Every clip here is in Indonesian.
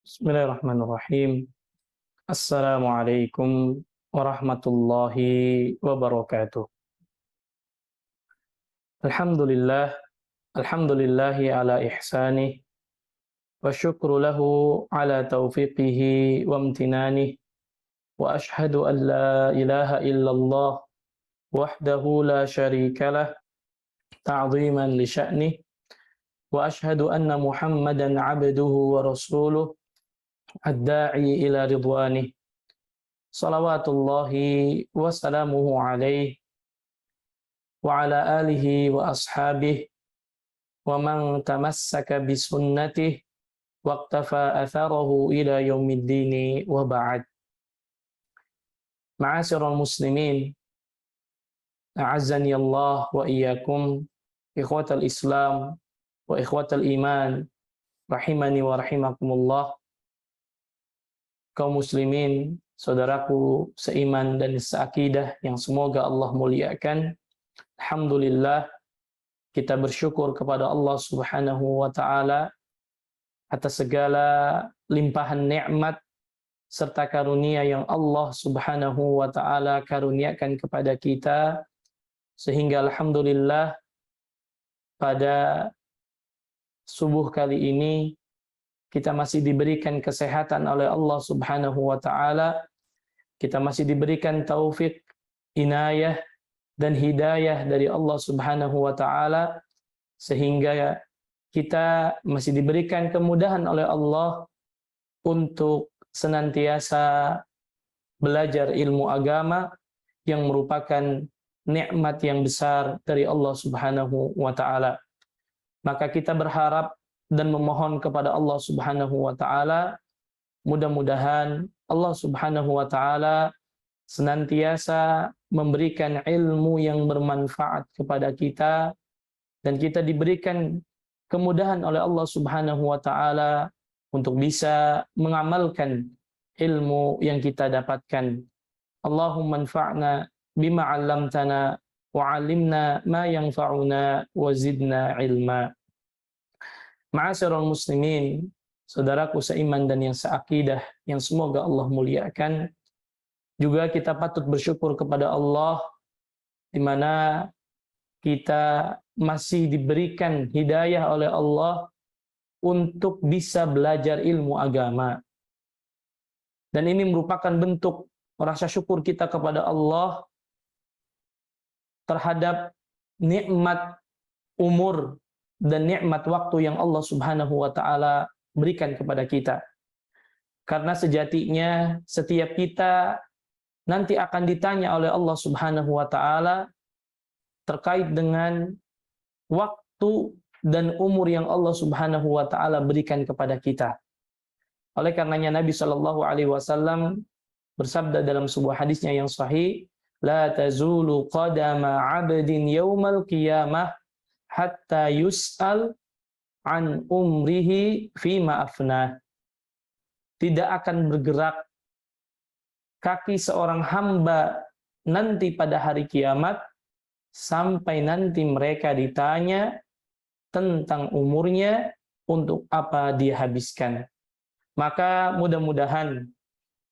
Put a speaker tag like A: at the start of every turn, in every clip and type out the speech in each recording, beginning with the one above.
A: Bismillahirrahmanirrahim. Assalamualaikum warahmatullahi wabarakatuh. Alhamdulillah, alhamdulillahi ala ihsanih, wa syukru lahu ala taufiqihi wa amtinanih, wa ashhadu an la ilaha illallah wahdahu la syarika lah, ta'ziman li sya'nih, wa ashhadu anna Muhammadan abduhu wa rasuluh, ad-da'i ila ridwanih. Salawatullahi wa salamuhu alaihi wa ala alihi wa ashabihi wa man tamassaka bisunnatihi wa iqtafa atharahu ila yaumiddini wa ba'd. Ma'asyiral muslimin, a'azzani Allah wa iyyakum, ikhwatal Islam wa ikhwatal iman, rahimani wa rahimakumullah. Kaum muslimin, saudaraku seiman dan seakidah yang semoga Allah muliakan. Alhamdulillah, kita bersyukur kepada Allah Subhanahu wa taala atas segala limpahan nikmat serta karunia yang Allah Subhanahu wa taala karuniakan kepada kita, sehingga alhamdulillah pada subuh kali ini kita masih diberikan kesehatan oleh Allah Subhanahu wa taala. Kita masih diberikan taufik, inayah dan hidayah dari Allah Subhanahu wa taala, sehingga kita masih diberikan kemudahan oleh Allah untuk senantiasa belajar ilmu agama yang merupakan nikmat yang besar dari Allah Subhanahu wa taala. Maka kita berharap dan memohon kepada Allah Subhanahu wa taala, mudah-mudahan Allah Subhanahu wa taala senantiasa memberikan ilmu yang bermanfaat kepada kita, dan kita diberikan kemudahan oleh Allah Subhanahu wa taala untuk bisa mengamalkan ilmu yang kita dapatkan. Allahumma anfa'na bima 'allamtana wa 'allimna ma yanfa'una wa zidna ilma. Ma'asyiral muslimin, saudaraku seiman dan yang seakidah yang semoga Allah muliakan, juga kita patut bersyukur kepada Allah di mana kita masih diberikan hidayah oleh Allah untuk bisa belajar ilmu agama. Dan ini merupakan bentuk rasa syukur kita kepada Allah terhadap nikmat umur dan nikmat waktu yang Allah Subhanahu wa taala berikan kepada kita. Karena sejatinya setiap kita nanti akan ditanya oleh Allah Subhanahu wa taala terkait dengan waktu dan umur yang Allah Subhanahu wa taala berikan kepada kita. Oleh karenanya Nabi Shallallahu alaihi wasallam bersabda dalam sebuah hadisnya yang sahih, la tazulu qadama 'abdin yaumal qiyamah hatta yus'al an umrihi fima afnah. Tidak akan bergerak kaki seorang hamba nanti pada hari kiamat sampai nanti mereka ditanya tentang umurnya, untuk apa dia habiskan. Maka mudah-mudahan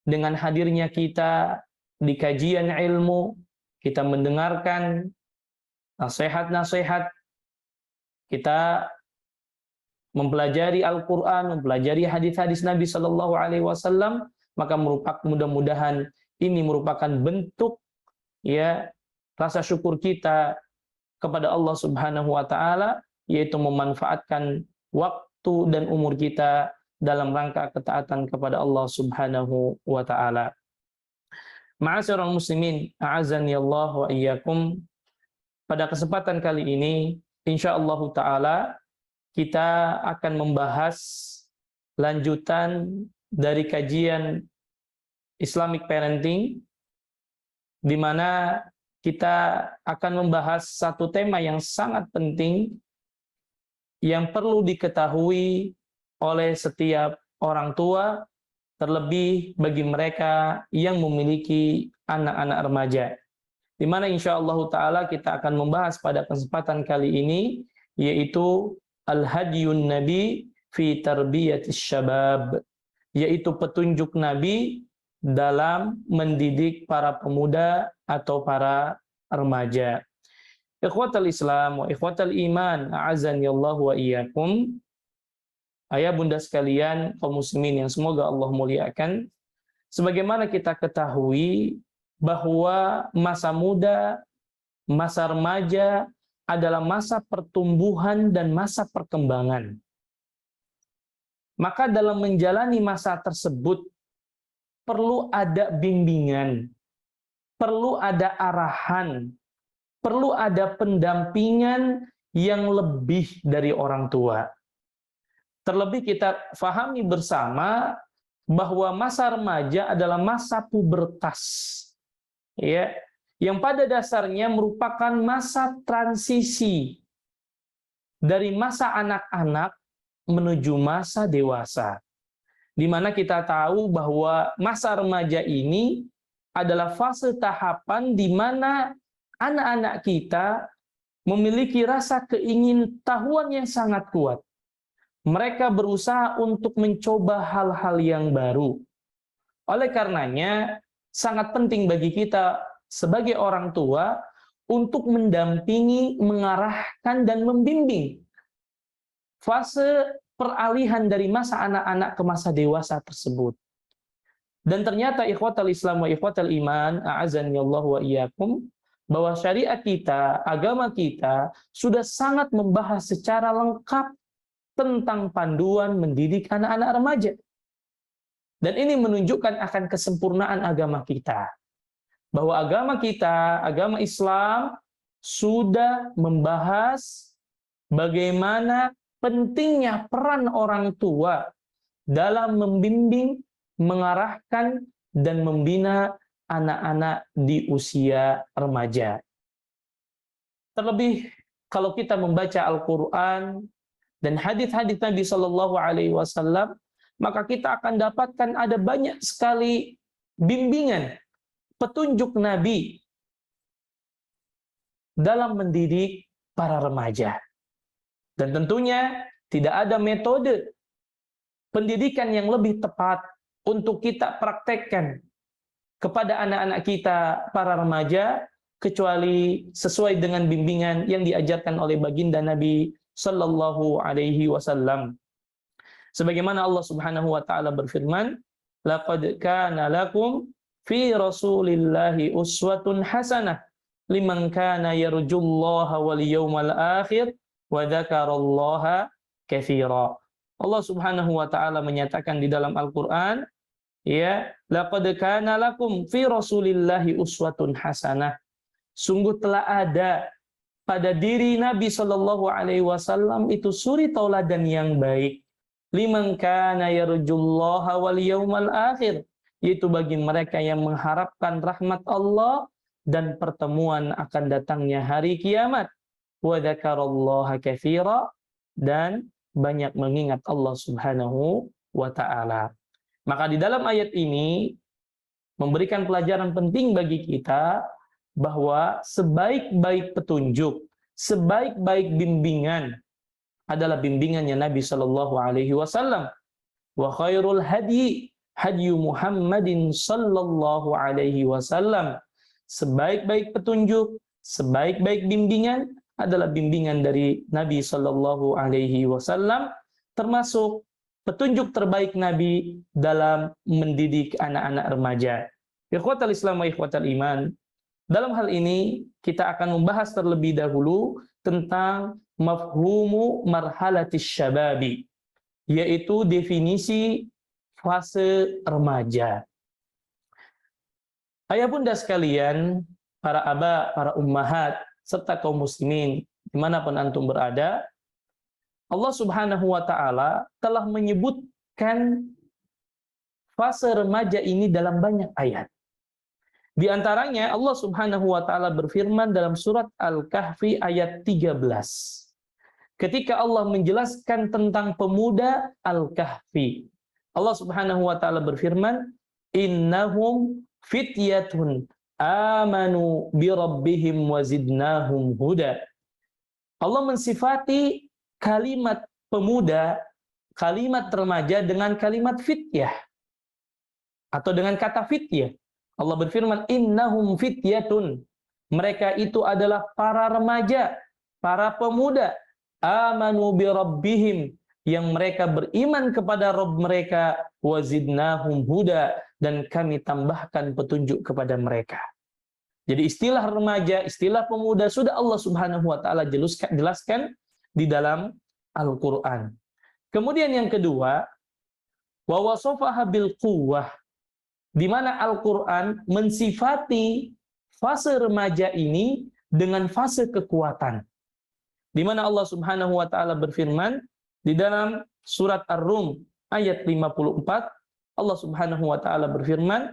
A: dengan hadirnya kita di kajian ilmu, kita mendengarkan nasihat-nasihat, kita mempelajari Al-Quran, mempelajari hadis-hadis Nabi Shallallahu alaihi wasallam, maka mudah-mudahan ini merupakan bentuk ya rasa syukur kita kepada Allah Subhanahu wa taala, yaitu memanfaatkan waktu dan umur kita dalam rangka ketaatan kepada Allah Subhanahu wa taala. Ma'asyiral muslimin, a'azzani Allah wa iyyakum. Pada kesempatan kali ini insyaallah taala kita akan membahas lanjutan dari kajian Islamic Parenting, di mana kita akan membahas satu tema yang sangat penting yang perlu diketahui oleh setiap orang tua, terlebih bagi mereka yang memiliki anak-anak remaja. Di mana insyaallah ta'ala kita akan membahas pada kesempatan kali ini, yaitu Al-Hadiyun Nabi fi Tarbiyatis Syabab, yaitu petunjuk Nabi dalam mendidik para pemuda atau para remaja. Ikhwatal Islam wa ikhwatal iman, a'azani Allah wa iyyakum. Ayah bunda sekalian, kaum muslimin yang semoga Allah muliakan, sebagaimana kita ketahui bahwa masa muda, masa remaja adalah masa pertumbuhan dan masa perkembangan. Maka dalam menjalani masa tersebut perlu ada bimbingan, perlu ada arahan, perlu ada pendampingan yang lebih dari orang tua. Terlebih kita fahami bersama bahwa masa remaja adalah masa pubertas, ya, yang pada dasarnya merupakan masa transisi dari masa anak-anak menuju masa dewasa. Di mana kita tahu bahwa masa remaja ini adalah fase tahapan di mana anak-anak kita memiliki rasa keingintahuan yang sangat kuat. Mereka berusaha untuk mencoba hal-hal yang baru. Oleh karenanya, sangat penting bagi kita sebagai orang tua untuk mendampingi, mengarahkan, dan membimbing fase peralihan dari masa anak-anak ke masa dewasa tersebut. Dan ternyata ikhwatal Islam wa ikhwatal iman, a'azani Allah wa iyyakum, bahwa syariat kita, agama kita sudah sangat membahas secara lengkap tentang panduan mendidik anak-anak remaja. Dan ini menunjukkan akan kesempurnaan agama kita. Bahwa agama kita, agama Islam, sudah membahas bagaimana pentingnya peran orang tua dalam membimbing, mengarahkan, dan membina anak-anak di usia remaja. Terlebih kalau kita membaca Al-Quran dan hadis-hadis Nabi Shallallahu Alaihi Wasallam, maka kita akan dapatkan ada banyak sekali bimbingan, petunjuk Nabi dalam mendidik para remaja. Dan tentunya tidak ada metode pendidikan yang lebih tepat untuk kita praktekkan kepada anak-anak kita, para remaja, kecuali sesuai dengan bimbingan yang diajarkan oleh baginda Nabi Sallallahu Alaihi Wasallam. Sebagaimana Allah Subhanahu Wa Taala berfirman, "Laqad kana lakum fi Rasulillahi uswatun hasanah liman kana yarjullaha wal yawmal akhir wa dzakarallaha katsira." Allah Subhanahu Wa Taala menyatakan di dalam Al-Qur'an, ya, laqad kana lakum fi Rasulillahi uswatun hasanah. Sungguh telah ada pada diri Nabi Shallallahu Alaihi Wasallam itu suri tauladan yang baik. Liman kana yarjullaha wal yawmal akhir, yaitu bagi mereka yang mengharapkan rahmat Allah dan pertemuan akan datangnya hari kiamat. Wa dzakarallaha katsira, dan banyak mengingat Allah Subhanahu wa Ta'ala. Maka di dalam ayat ini memberikan pelajaran penting bagi kita bahwa sebaik-baik petunjuk, sebaik-baik bimbingan adalah bimbingannya Nabi Shallallahu Alaihi Wasallam. Wa khairul hadi hadyu Muhammadin Sallallahu Alaihi Wasallam. Sebaik-baik petunjuk, sebaik-baik bimbingan adalah bimbingan dari Nabi Shallallahu Alaihi Wasallam, termasuk petunjuk terbaik Nabi dalam mendidik anak-anak remaja. Ikhwatal Islam wa ikhwatal iman, dalam hal ini kita akan membahas terlebih dahulu tentang mafhumu marhalatis syababi, yaitu definisi fase remaja. Ayah bunda sekalian, para aba, para ummahat, serta kaum muslimin dimanapun antum berada, Allah Subhanahu wa Ta'ala telah menyebutkan fase remaja ini dalam banyak ayat. Di antaranya Allah Subhanahu wa taala berfirman dalam surat Al-Kahfi ayat 13. Ketika Allah menjelaskan tentang pemuda Al-Kahfi, Allah Subhanahu wa taala berfirman, "Innahum fityatun amanu bi rabbihim wa zidnahum huda." Allah mensifati kalimat pemuda, kalimat remaja dengan kalimat fityah atau dengan kata fityah. Allah berfirman, innahum fityatun. Mereka itu adalah para remaja, para pemuda. Amanu bi rabbihim. Yang mereka beriman kepada Rabb mereka. Wazidnahum huda. Dan kami tambahkan petunjuk kepada mereka. Jadi istilah remaja, istilah pemuda sudah Allah Subhanahu wa taala jelaskan di dalam Al-Qur'an. Kemudian yang kedua, wa wasafaha bil quwwah, di mana Al-Qur'an mensifati fase remaja ini dengan fase kekuatan. Di mana Allah Subhanahu wa taala berfirman di dalam surat Ar-Rum ayat 54, Allah Subhanahu wa taala berfirman,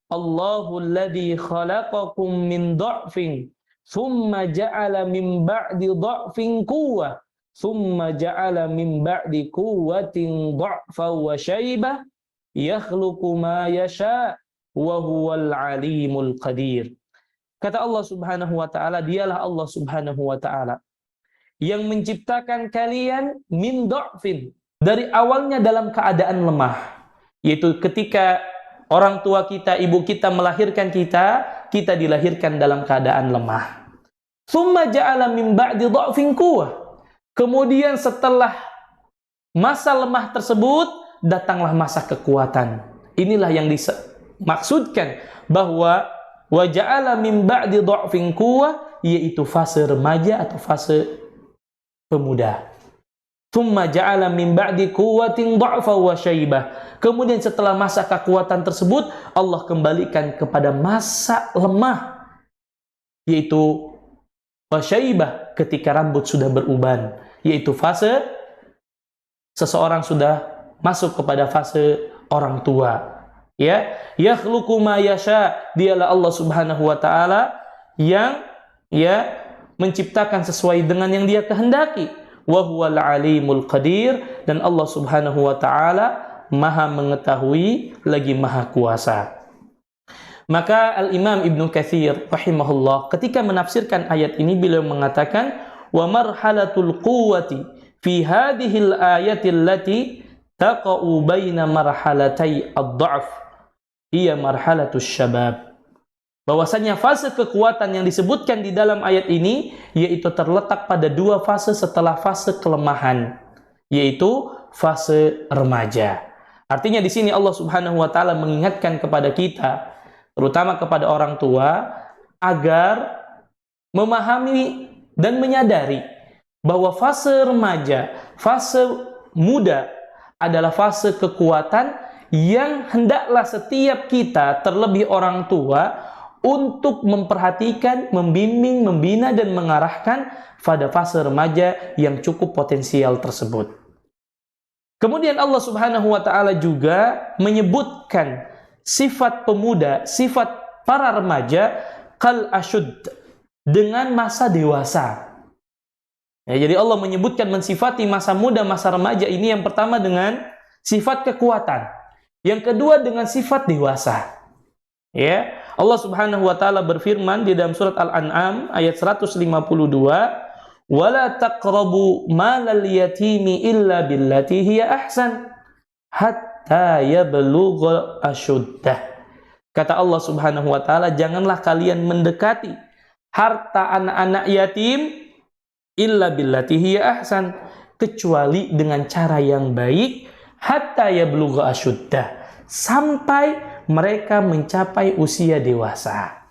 A: Allahul ladzi khalaqakum min dha'fin thumma ja'ala min ba'di dha'fin quwwah thumma ja'ala min ba'di quwwatin dha'fa wa syaibah yakhluqu ma yasha wa huwal alimul qadir. Kata Allah Subhanahu wa taala, dialah Allah Subhanahu wa taala yang menciptakan kalian min dha'fin, dari awalnya dalam keadaan lemah, yaitu ketika orang tua kita, ibu kita melahirkan kita, kita dilahirkan dalam keadaan lemah. Tsumma ja'ala min ba'di dha'fin quwwah. Kemudian setelah masa lemah tersebut, datanglah masa kekuatan. Inilah yang dimaksudkan bahwa wa ja'ala min ba'di dha'fin quwwah, yaitu fase remaja atau fase pemuda. Tsumma ja'ala min ba'di quwwatin dha'fa wa syaibah. Kemudian setelah masa kekuatan tersebut, Allah kembalikan kepada masa lemah, yaitu wasyaibah, ketika rambut sudah beruban, yaitu fase seseorang sudah masuk kepada fase orang tua. Ya, yakhluqu ma yasha, dialah Allah Subhanahu wa taala yang menciptakan sesuai dengan yang Dia kehendaki. Wa huwal alimul qadir, dan Allah Subhanahu wa taala Maha mengetahui lagi Maha kuasa. Maka Al-Imam Ibnu Katsir rahimahullah ketika menafsirkan ayat ini, beliau mengatakan wa marhalatul quwwati fi hadhil ayati allati taqa'u baina marhalatai ad-dha'f hiya marhalatus syabab. Bahwasanya fase kekuatan yang disebutkan di dalam ayat ini yaitu terletak pada dua fase setelah fase kelemahan, yaitu fase remaja. Artinya di sini Allah Subhanahu wa taala mengingatkan kepada kita, terutama kepada orang tua, agar memahami dan menyadari bahwa fase remaja, fase muda adalah fase kekuatan yang hendaklah setiap kita, terlebih orang tua, untuk memperhatikan, membimbing, membina dan mengarahkan pada fase remaja yang cukup potensial tersebut. Kemudian Allah Subhanahu wa taala juga menyebutkan sifat pemuda, sifat para remaja kal asyud, dengan masa dewasa. Ya, jadi Allah menyebutkan, mensifati masa muda, masa remaja ini yang pertama dengan sifat kekuatan, yang kedua dengan sifat dewasa. Ya, Allah Subhanahu wa taala berfirman di dalam surat Al-An'am ayat 152, wala taqrabu malal yatimi illa billati hiya ahsan hatta yablugha asyuddah. Kata Allah Subhanahu wa taala, janganlah kalian mendekati harta anak-anak yatim illa billati hiya ahsan, kecuali dengan cara yang baik, hatta yablugha asyuddah, sampai mereka mencapai usia dewasa.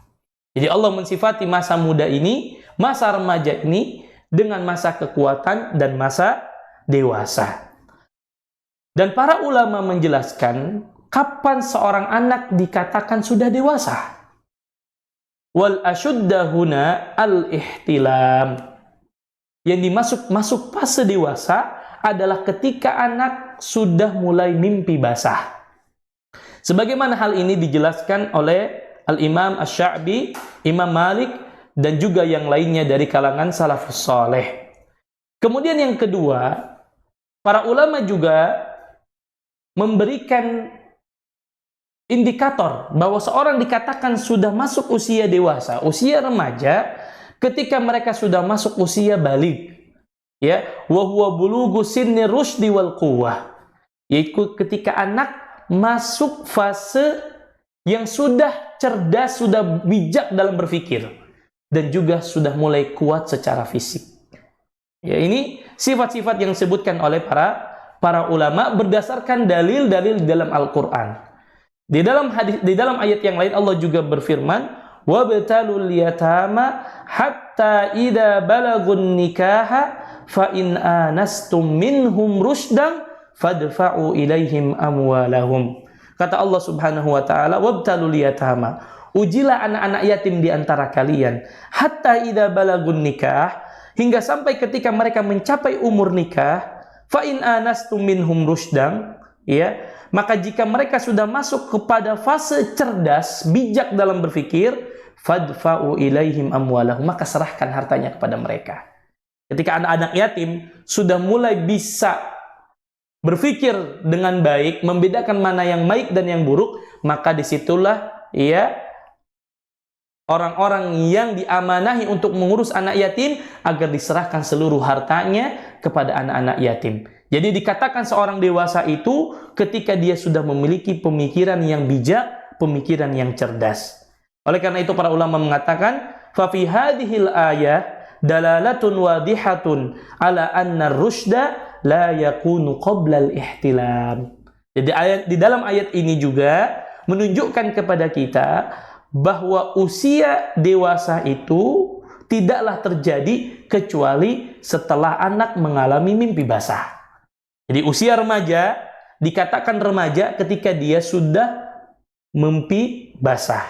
A: Jadi Allah mensifati masa muda ini, masa remaja ini dengan masa kekuatan dan masa dewasa. Dan para ulama menjelaskan kapan seorang anak dikatakan sudah dewasa. Wal asyudda huna al-ihtilam. Yang masuk fase dewasa adalah ketika anak sudah mulai mimpi basah. Sebagaimana hal ini dijelaskan oleh Al-Imam Asy-Sya'bi, Imam Malik, dan juga yang lainnya dari kalangan salafus saleh. Kemudian yang kedua, para ulama juga memberikan indikator bahwa seorang dikatakan sudah masuk usia dewasa, usia remaja, ketika mereka sudah masuk usia baligh. Ya, wa huwa bulughu sinni rusydi wal quwwah. Yaitu ketika anak masuk fase yang sudah cerdas, sudah bijak dalam berpikir, dan juga sudah mulai kuat secara fisik. Ya, ini sifat-sifat yang disebutkan oleh para ulama berdasarkan dalil-dalil dalam Al-Qur'an. Di dalam ayat yang lain Allah juga berfirman, "Wabtalul yatama hatta idza balagun nikaha fa in anastum minhum rusydan fadfa'u ilaihim amwalahum." Kata Allah Subhanahu wa taala, "Wabtalul yatama." Ujilah anak-anak yatim di antara kalian hatta idza balagun nikah, hingga sampai ketika mereka mencapai umur nikah, fa in anastum minhum rusydan, ya, maka jika mereka sudah masuk kepada fase cerdas, bijak dalam berpikir, fadfa'u ilaihim amwalahum, maka serahkan hartanya kepada mereka. Ketika anak-anak yatim sudah mulai bisa berpikir dengan baik, membedakan mana yang baik dan yang buruk, maka disitulah ya orang-orang yang diamanahi untuk mengurus anak yatim agar diserahkan seluruh hartanya kepada anak-anak yatim. Jadi dikatakan seorang dewasa itu ketika dia sudah memiliki pemikiran yang bijak, pemikiran yang cerdas. Oleh karena itu para ulama mengatakan, fa fi hadhil ayah dalalatun wadihatun ala anna rusyda la yakunu qabla al-ihtilam. Jadi di dalam ayat ini juga menunjukkan kepada kita bahwa usia dewasa itu tidaklah terjadi kecuali setelah anak mengalami mimpi basah. Jadi usia remaja dikatakan remaja ketika dia sudah mimpi basah.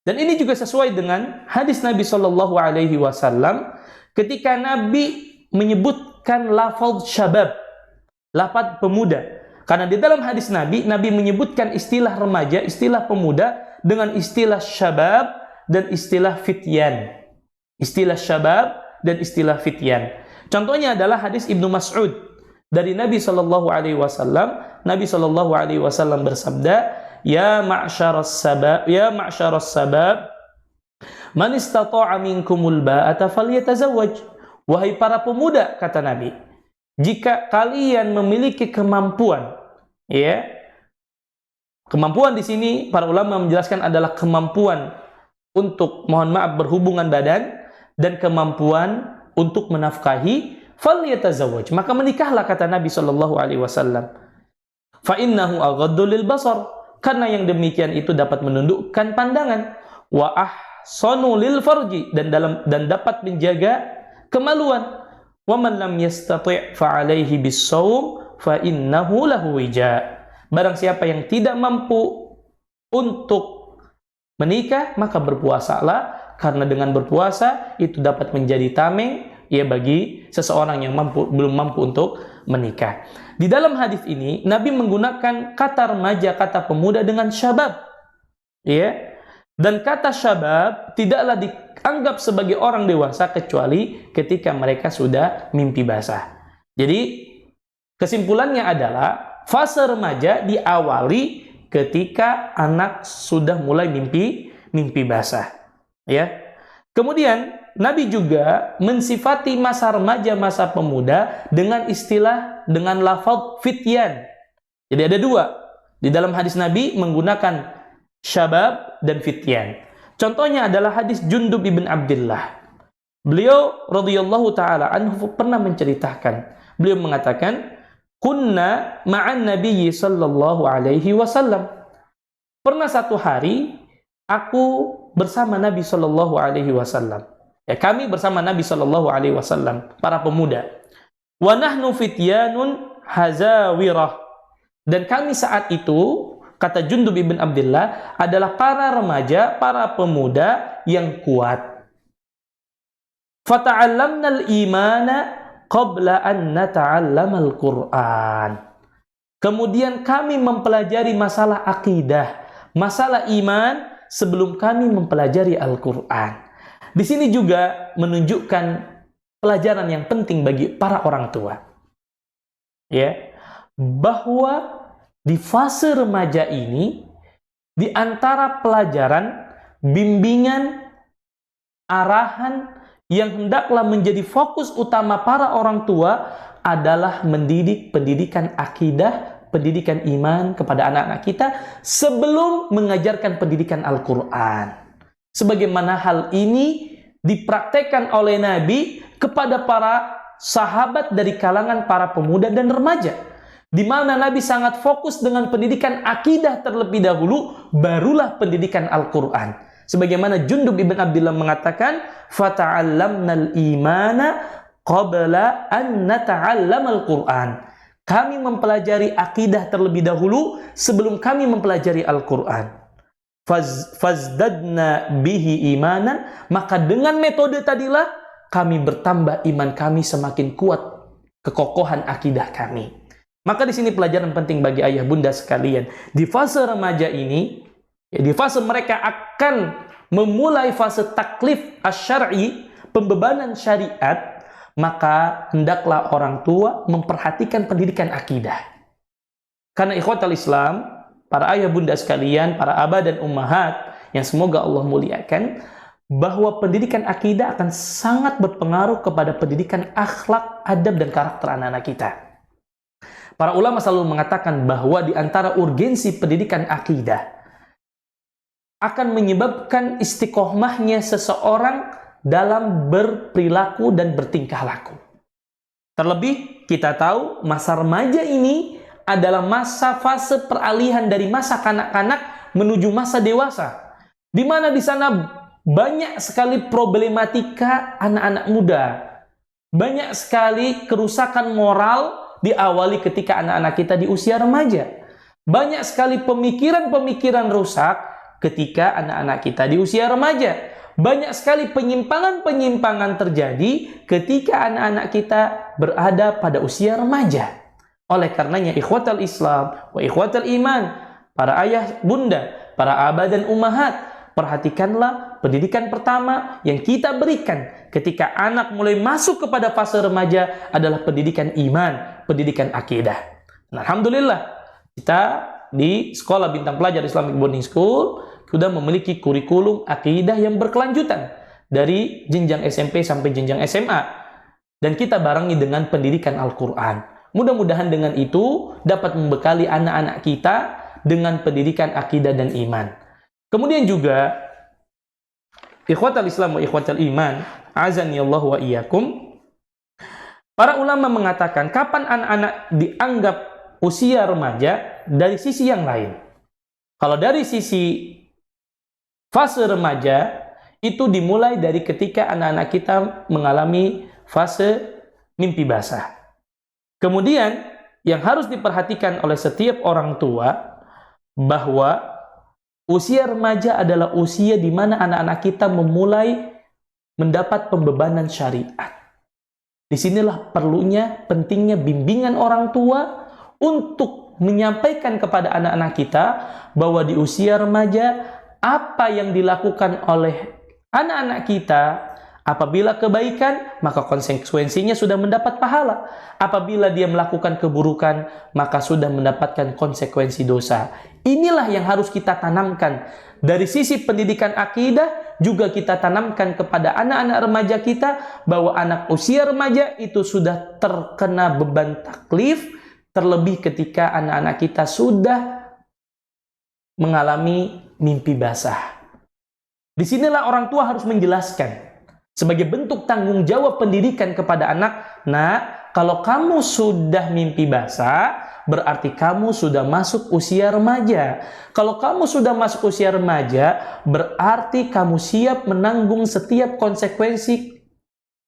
A: Dan ini juga sesuai dengan hadis Nabi Shallallahu Alaihi Wasallam ketika Nabi menyebutkan lafaz syabab, lafaz pemuda. Karena di dalam hadis Nabi menyebutkan istilah remaja, istilah pemuda dengan istilah syabab dan istilah fityan. Istilah syabab dan istilah fityan. Contohnya adalah hadis Ibnu Mas'ud dari Nabi Shallallahu Alaihi Wasallam. Nabi Shallallahu Alaihi Wasallam bersabda, "Ya ma'syaras sabab, man istata'a minkumul ba'ata falyatazawwaj." Wahai para pemuda, kata Nabi, jika kalian memiliki kemampuan, ya, kemampuan di sini para ulama menjelaskan adalah kemampuan untuk, mohon maaf, berhubungan badan dan kemampuan untuk menafkahi, falyatazawwaj, maka menikahlah, kata Nabi Shallallahu Alaihi Wasallam. Fa innahu aghaddu lil basar, karena yang demikian itu dapat menundukkan pandangan, wa ahsanu lil farji, dan dapat menjaga kemaluan. Wa man lam yastati' fa alaihi bis-shaum fa innahu lahu wija. Barang siapa yang tidak mampu untuk menikah, maka berpuasalah, karena dengan berpuasa itu dapat menjadi tameng ya bagi seseorang yang belum mampu untuk menikah. Di dalam hadis ini Nabi menggunakan kata remaja, kata pemuda dengan syabab. Ya. Dan kata syabab tidaklah dianggap sebagai orang dewasa kecuali ketika mereka sudah mimpi basah. Jadi kesimpulannya adalah fase remaja diawali ketika anak sudah mulai mimpi basah. Ya. Kemudian Nabi juga mensifati masa remaja, masa pemuda dengan lafaz fityan. Jadi ada dua. Di dalam hadis Nabi menggunakan syabab dan fityan. Contohnya adalah hadis Jundub ibn Abdullah. Beliau radhiyallahu taala anhu pernah menceritakan, beliau mengatakan, "Kunna ma'an Nabi sallallahu alaihi wasallam." Pernah satu hari aku bersama Nabi sallallahu alaihi wasallam. Ya, kami bersama Nabi sallallahu alaihi wasallam, para pemuda. Wa nahnu fityanun hazawirah. Dan kami saat itu, kata Jundub ibn Abdullah, adalah para remaja, para pemuda yang kuat. Fata'allamnal imana qabla an nata'allamal Qur'an. Kemudian kami mempelajari masalah akidah, masalah iman sebelum kami mempelajari Al-Quran. Di sini juga menunjukkan pelajaran yang penting bagi para orang tua. Ya, bahwa di fase remaja ini, di antara pelajaran, bimbingan, arahan yang hendaklah menjadi fokus utama para orang tua adalah mendidik pendidikan akidah, pendidikan iman kepada anak-anak kita sebelum mengajarkan pendidikan Al-Quran. Sebagaimana hal ini dipraktekkan oleh Nabi kepada para sahabat dari kalangan para pemuda dan remaja, di mana Nabi sangat fokus dengan pendidikan akidah terlebih dahulu, barulah pendidikan Al-Quran. Sebagaimana Jundub ibn Abdillah mengatakan, "Fata'allamnal imana qabla an nata'allamal Qur'an." Kami mempelajari akidah terlebih dahulu sebelum kami mempelajari Al-Quran. Fazdadna bihi imanan, maka dengan metode tadilah kami bertambah iman kami semakin kuat, kekokohan akidah kami. Maka di sini pelajaran penting bagi ayah bunda sekalian. Di fase remaja ini, di fase mereka akan memulai fase taklif asy-syar'i, pembebanan syariat, maka hendaklah orang tua memperhatikan pendidikan akidah. Karena ikhwatal Islam, para ayah bunda sekalian, para abah dan ummahat yang semoga Allah muliakan, bahwa pendidikan akidah akan sangat berpengaruh kepada pendidikan akhlak, adab, dan karakter anak-anak kita. Para ulama selalu mengatakan bahwa di antara urgensi pendidikan akidah akan menyebabkan istiqomahnya seseorang dalam berperilaku dan bertingkah laku. Terlebih kita tahu masa remaja ini adalah masa fase peralihan dari masa kanak-kanak menuju masa dewasa, di mana di sana banyak sekali problematika anak-anak muda, banyak sekali kerusakan moral diawali ketika anak-anak kita di usia remaja, banyak sekali pemikiran-pemikiran rusak ketika anak-anak kita di usia remaja. Banyak sekali penyimpangan-penyimpangan terjadi ketika anak-anak kita berada pada usia remaja. Oleh karenanya ikhwatal Islam wa ikhwatal iman, para ayah bunda, para abah dan ummahat, perhatikanlah pendidikan pertama yang kita berikan ketika anak mulai masuk kepada fase remaja adalah pendidikan iman, pendidikan akidah. Nah, alhamdulillah kita di Sekolah Bintang Pelajar Islamic Boarding School sudah memiliki kurikulum akidah yang berkelanjutan dari jenjang SMP sampai jenjang SMA, dan kita barengi dengan pendidikan Al-Quran. Mudah-mudahan dengan itu dapat membekali anak-anak kita dengan pendidikan akidah dan iman. Kemudian juga ikhwatal Islam wa ikhwatal iman, azani Allah wa iyyakum, para ulama mengatakan kapan anak-anak dianggap usia remaja dari sisi yang lain. Kalau dari sisi fase remaja, itu dimulai dari ketika anak-anak kita mengalami fase mimpi basah. Kemudian, yang harus diperhatikan oleh setiap orang tua, bahwa usia remaja adalah usia di mana anak-anak kita memulai mendapat pembebanan syariat. Disinilah perlunya, pentingnya bimbingan orang tua untuk menyampaikan kepada anak-anak kita bahwa di usia remaja, apa yang dilakukan oleh anak-anak kita, apabila kebaikan, maka konsekuensinya sudah mendapat pahala. Apabila dia melakukan keburukan, maka sudah mendapatkan konsekuensi dosa. Inilah yang harus kita tanamkan. Dari sisi pendidikan akidah, juga kita tanamkan kepada anak-anak remaja kita, bahwa anak usia remaja itu sudah terkena beban taklif, terlebih ketika anak-anak kita sudah mengalami mimpi basah. Disinilah orang tua harus menjelaskan sebagai bentuk tanggung jawab pendidikan kepada anak. Nah, kalau kamu sudah mimpi basah, berarti kamu sudah masuk usia remaja. Kalau kamu sudah masuk usia remaja, berarti kamu siap menanggung setiap konsekuensi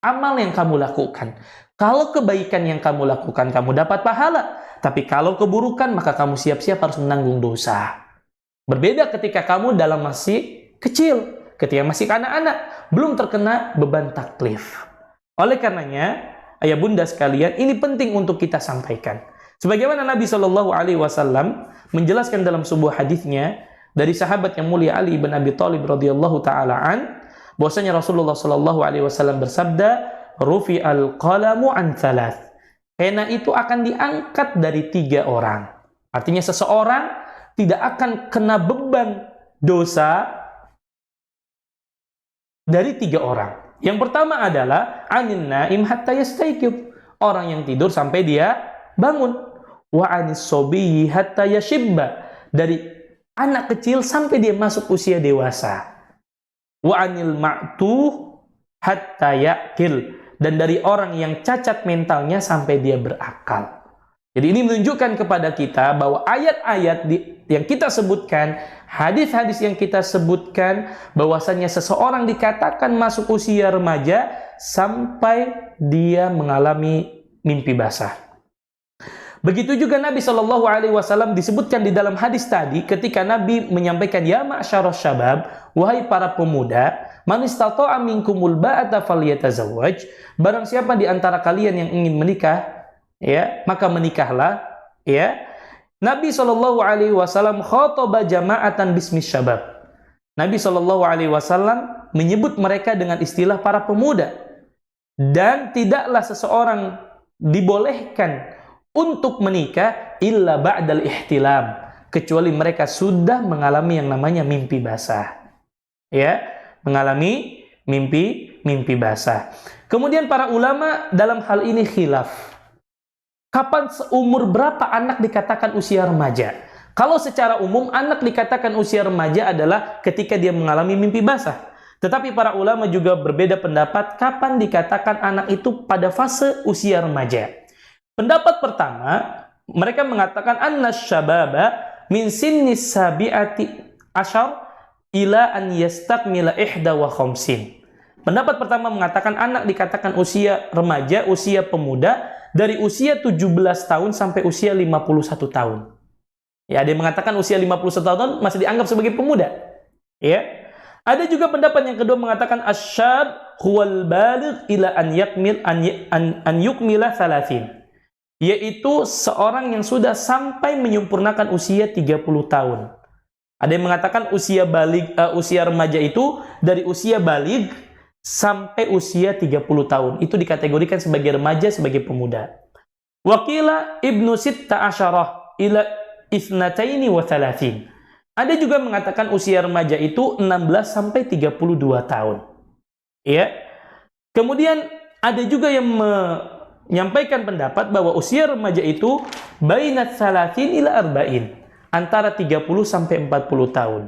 A: amal yang kamu lakukan. Kalau kebaikan yang kamu lakukan, kamu dapat pahala. Tapi kalau keburukan, maka kamu siap-siap harus menanggung dosa. Berbeda ketika kamu dalam masih kecil, ketika masih anak-anak, belum terkena beban taklif. Oleh karenanya, ayah bunda sekalian, ini penting untuk kita sampaikan. Sebagaimana Nabi Shallallahu Alaihi Wasallam menjelaskan dalam sebuah hadisnya dari sahabat yang mulia Ali bin Abi Thalib radhiyallahu taala an, bahwasanya Rasulullah Shallallahu Alaihi Wasallam bersabda, "Rufi al-qalamu an thalath." Pena itu akan diangkat dari 3 orang. Artinya seseorang tidak akan kena beban dosa dari 3 orang. Yang pertama adalah anin naim hatta yastayqib, orang yang tidur sampai dia bangun. Wa anis sobiyyi hatta yashibba, dari anak kecil sampai dia masuk usia dewasa. Wa anil ma'tuh hatta ya'qil, dan dari orang yang cacat mentalnya sampai dia berakal. Jadi ini menunjukkan kepada kita bahwa ayat-ayat yang kita sebutkan, hadis-hadis yang kita sebutkan, bahwasanya seseorang dikatakan masuk usia remaja sampai dia mengalami mimpi basah. Begitu juga Nabi Shallallahu Alaihi Wasallam disebutkan di dalam hadis tadi, ketika Nabi menyampaikan, ya ma'syarus syabab, wahai para pemuda, man istata'a minkumul ba'ata falyatazawwaj, barang siapa di antara kalian yang ingin menikah, ya, maka menikahlah, ya. Nabi Shallallahu Alaihi Wasallam khotobah jama'atan bismi syabab. Nabi Shallallahu Alaihi Wasallam menyebut mereka dengan istilah para pemuda, dan tidaklah seseorang dibolehkan untuk menikah illa ba'dal ihtilam, kecuali mereka sudah mengalami yang namanya mimpi basah. Ya, mengalami mimpi basah. Kemudian para ulama dalam hal ini khilaf. Kapan umur berapa anak dikatakan usia remaja? Kalau secara umum anak dikatakan usia remaja adalah ketika dia mengalami mimpi basah. Tetapi para ulama juga berbeda pendapat kapan dikatakan anak itu pada fase usia remaja. Pendapat pertama, mereka mengatakan anna syababa min sinnis sabi'ati asyar ila an yastakmila ihda wa khamsin. Pendapat pertama mengatakan anak dikatakan usia remaja, usia pemuda, dari usia 17 tahun sampai usia 51 tahun. Ya, ada yang mengatakan usia 51 tahun masih dianggap sebagai pemuda. Ya. Ada juga pendapat yang kedua mengatakan asyab huwal baligh ila an yakmil an yukmila 30. Yaitu seorang yang sudah sampai menyempurnakan usia 30 tahun. Ada yang mengatakan usia remaja itu dari usia baligh sampai usia 30 tahun. Itu dikategorikan sebagai remaja, sebagai pemuda. Wakila ibnu sitta asyarah ila isnataini wa thalathin. Ada juga mengatakan usia remaja itu 16 sampai 32 tahun. Ya. Kemudian ada juga yang menyampaikan pendapat bahwa usia remaja itu bainat salatin ila arba'in, antara 30 sampai 40 tahun.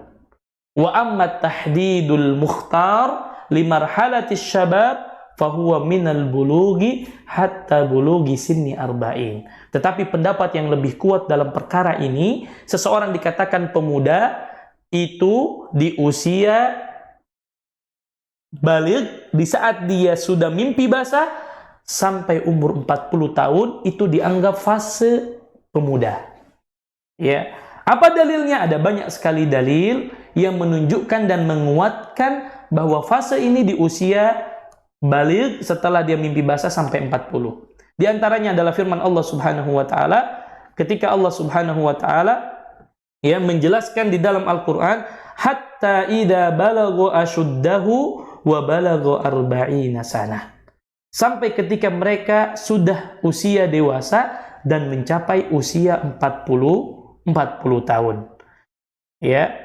A: Wa amma tahdidul mukhtar limarhalatis syabab fahuwa minal bulugi hatta bulugi sinni arba'in. Tetapi pendapat yang lebih kuat dalam perkara ini, seseorang dikatakan pemuda itu di usia baligh, di saat dia sudah mimpi basah, sampai umur 40 tahun itu dianggap fase pemuda. Ya. Apa dalilnya? Ada banyak sekali dalil yang menunjukkan dan menguatkan bahwa fase ini di usia baligh setelah dia mimpi basah sampai 40. Di antaranya adalah firman Allah Subhanahu wa taala ketika Allah Subhanahu wa taala ya menjelaskan di dalam Al-Qur'an, hatta idza balagha ashuddahu wa balagha arba'ina sanah. Sampai ketika mereka sudah usia dewasa dan mencapai usia 40 tahun. Ya.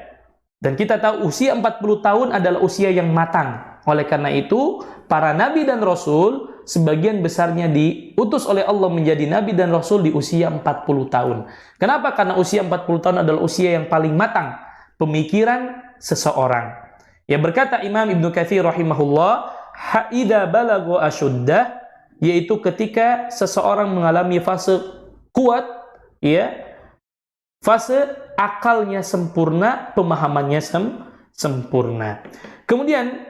A: Dan kita tahu usia 40 tahun adalah usia yang matang. Oleh karena itu, para nabi dan rasul sebagian besarnya diutus oleh Allah menjadi nabi dan rasul di usia 40 tahun. Kenapa? Karena usia 40 tahun adalah usia yang paling matang pemikiran seseorang. Ya, berkata Imam Ibnu Katsir rahimahullah, haida balago asyuddah, yaitu ketika seseorang mengalami fase kuat, ya, fase akalnya sempurna, pemahamannya sempurna. Kemudian,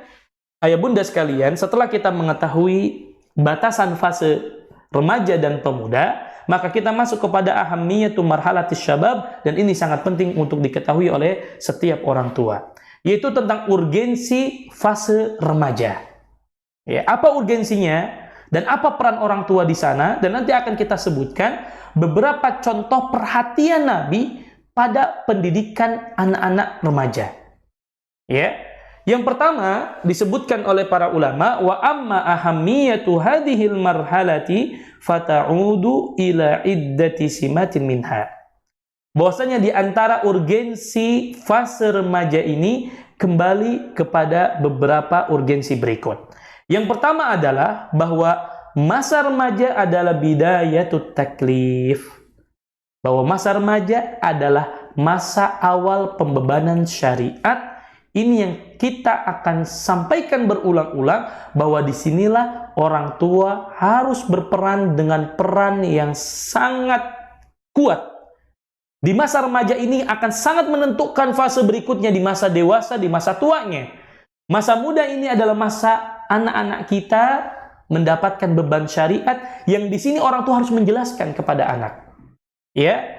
A: ayah bunda sekalian, setelah kita mengetahui batasan fase remaja dan pemuda, maka kita masuk kepada ahammiyatu marhalatis syabab, dan ini sangat penting untuk diketahui oleh setiap orang tua, yaitu tentang urgensi fase remaja. Ya, apa urgensinya? Dan apa peran orang tua di sana? Dan nanti akan kita sebutkan beberapa contoh perhatian Nabi pada pendidikan anak-anak remaja. Ya. Yang pertama disebutkan oleh para ulama, wa amma ahammiyatu hadhil marhalati fata'udu ila iddati simatin minha. Bahwasanya di antara urgensi fase remaja ini kembali kepada beberapa urgensi berikut. Yang pertama adalah bahwa masa remaja adalah bidayatut taklif. Bahwa masa remaja adalah masa awal pembebanan syariat. Ini yang kita akan sampaikan berulang-ulang, bahwa disinilah orang tua harus berperan dengan peran yang sangat kuat. Di masa remaja ini akan sangat menentukan fase berikutnya di masa dewasa, di masa tuanya. Masa muda ini adalah masa anak-anak kita mendapatkan beban syariat yang di sini orang tua harus menjelaskan kepada anak. Ya.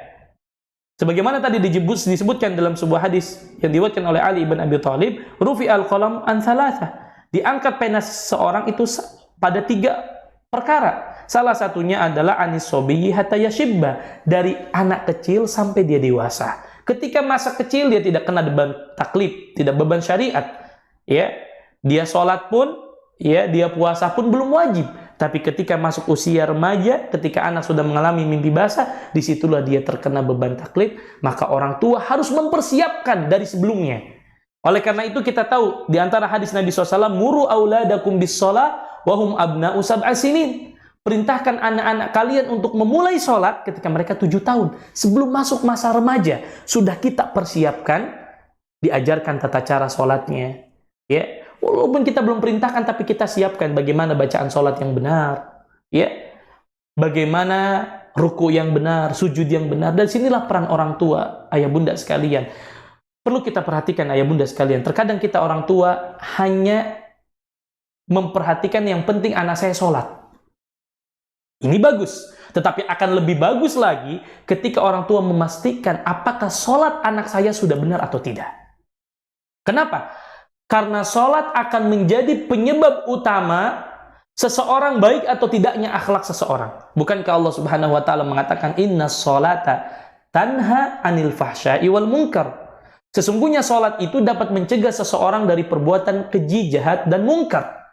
A: Sebagaimana tadi disebutkan dalam sebuah hadis yang diriwayatkan oleh Ali bin Abi Thalib, rufi al-qalam an thalatha. Diangkat pena seseorang itu pada 3 perkara. Salah satunya adalah anis sobiyyi hatta yashibba, dari anak kecil sampai dia dewasa. Ketika masa kecil dia tidak kena beban taklif, tidak beban syariat. Ya, dia sholat pun, ya, dia puasa pun belum wajib. Tapi ketika masuk usia remaja, ketika anak sudah mengalami mimpi basah, disitulah dia terkena beban taklif. Maka orang tua harus mempersiapkan dari sebelumnya. Oleh karena itu kita tahu di antara hadis Nabi SAW, muru auladakum bis-shalah wa hum abna'u sab'a sinin. Perintahkan anak-anak kalian untuk memulai sholat ketika mereka 7 tahun. Sebelum masuk masa remaja, sudah kita persiapkan, diajarkan tata cara sholatnya. Ya, walaupun kita belum perintahkan, tapi kita siapkan bagaimana bacaan sholat yang benar. Ya, bagaimana ruku yang benar, sujud yang benar. Dan sinilah peran orang tua, ayah bunda sekalian. Perlu kita perhatikan ayah bunda sekalian. Terkadang kita orang tua hanya memperhatikan yang penting anak saya sholat. Ini bagus, tetapi akan lebih bagus lagi ketika orang tua memastikan apakah sholat anak saya sudah benar atau tidak. Kenapa? Karena sholat akan menjadi penyebab utama seseorang baik atau tidaknya akhlak seseorang. Bukankah Allah Subhanahu wa Ta'ala mengatakan, inna sholata tanha anil fahsya'i wal munkar. Sesungguhnya sholat itu dapat mencegah seseorang dari perbuatan keji, jahat, dan munkar.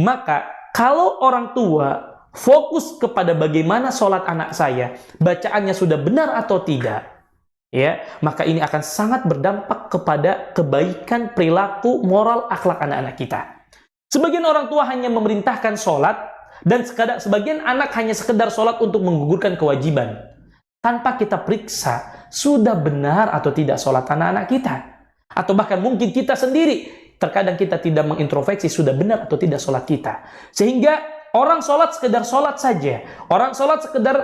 A: Maka kalau orang tua fokus kepada bagaimana sholat anak saya, bacaannya sudah benar atau tidak, ya, maka ini akan sangat berdampak kepada kebaikan perilaku moral akhlak anak-anak kita. Sebagian orang tua hanya memerintahkan sholat, dan sebagian anak hanya sekedar sholat untuk menggugurkan kewajiban, tanpa kita periksa sudah benar atau tidak sholat anak-anak kita. Atau bahkan mungkin kita sendiri, terkadang kita tidak mengintrospeksi sudah benar atau tidak sholat kita. Sehingga orang sholat sekedar sholat saja. Orang sholat sekedar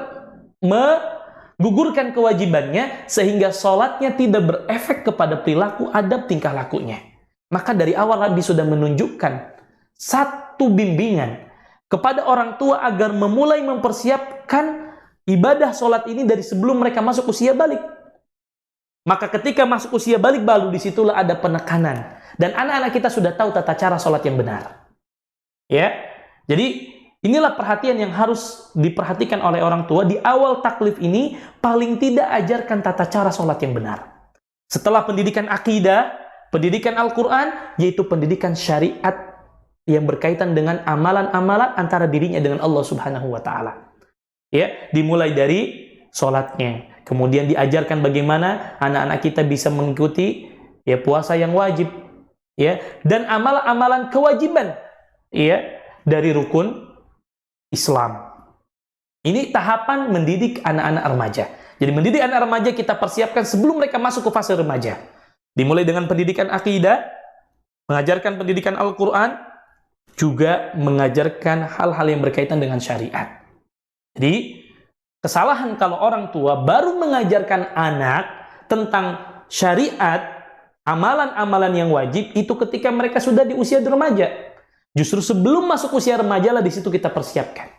A: menggugurkan kewajibannya, sehingga sholatnya tidak berefek kepada perilaku, adab, tingkah lakunya. Maka dari awal Nabi sudah menunjukkan satu bimbingan kepada orang tua agar memulai mempersiapkan ibadah sholat ini dari sebelum mereka masuk usia balik. Maka ketika masuk usia balik baru disitulah ada penekanan. Dan anak-anak kita sudah tahu tata cara sholat yang benar. Ya, jadi inilah perhatian yang harus diperhatikan oleh orang tua. Di awal taklif ini, paling tidak ajarkan tata cara sholat yang benar. Setelah pendidikan akidah, pendidikan Al-Quran, yaitu pendidikan syariat yang berkaitan dengan amalan-amalan antara dirinya dengan Allah Subhanahu wa Ta'ala. Ya, dimulai dari sholatnya. Kemudian diajarkan bagaimana anak-anak kita bisa mengikuti ya puasa yang wajib, ya, dan amalan-amalan kewajiban, ya, dari rukun Islam. Ini tahapan mendidik anak-anak remaja. Jadi mendidik anak remaja kita persiapkan sebelum mereka masuk ke fase remaja. Dimulai dengan pendidikan akidah, mengajarkan pendidikan Al-Quran, juga mengajarkan hal-hal yang berkaitan dengan syariat. Jadi kesalahan kalau orang tua baru mengajarkan anak tentang syariat, amalan-amalan yang wajib itu ketika mereka sudah di usia remaja. Justru sebelum masuk usia remaja lah di situ kita persiapkan.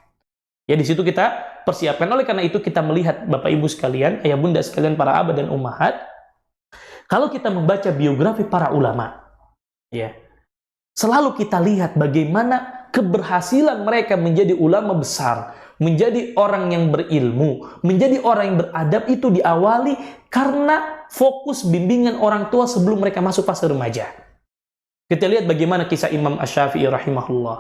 A: Ya, di situ kita persiapkan. Oleh karena itu kita melihat Bapak Ibu sekalian, ayah bunda sekalian, para abah dan ummahat, kalau kita membaca biografi para ulama, ya, selalu kita lihat bagaimana keberhasilan mereka menjadi ulama besar, menjadi orang yang berilmu, menjadi orang yang beradab itu diawali karena fokus bimbingan orang tua sebelum mereka masuk fase remaja. Kita lihat bagaimana kisah Imam Asy-Syafi'i rahimahullah.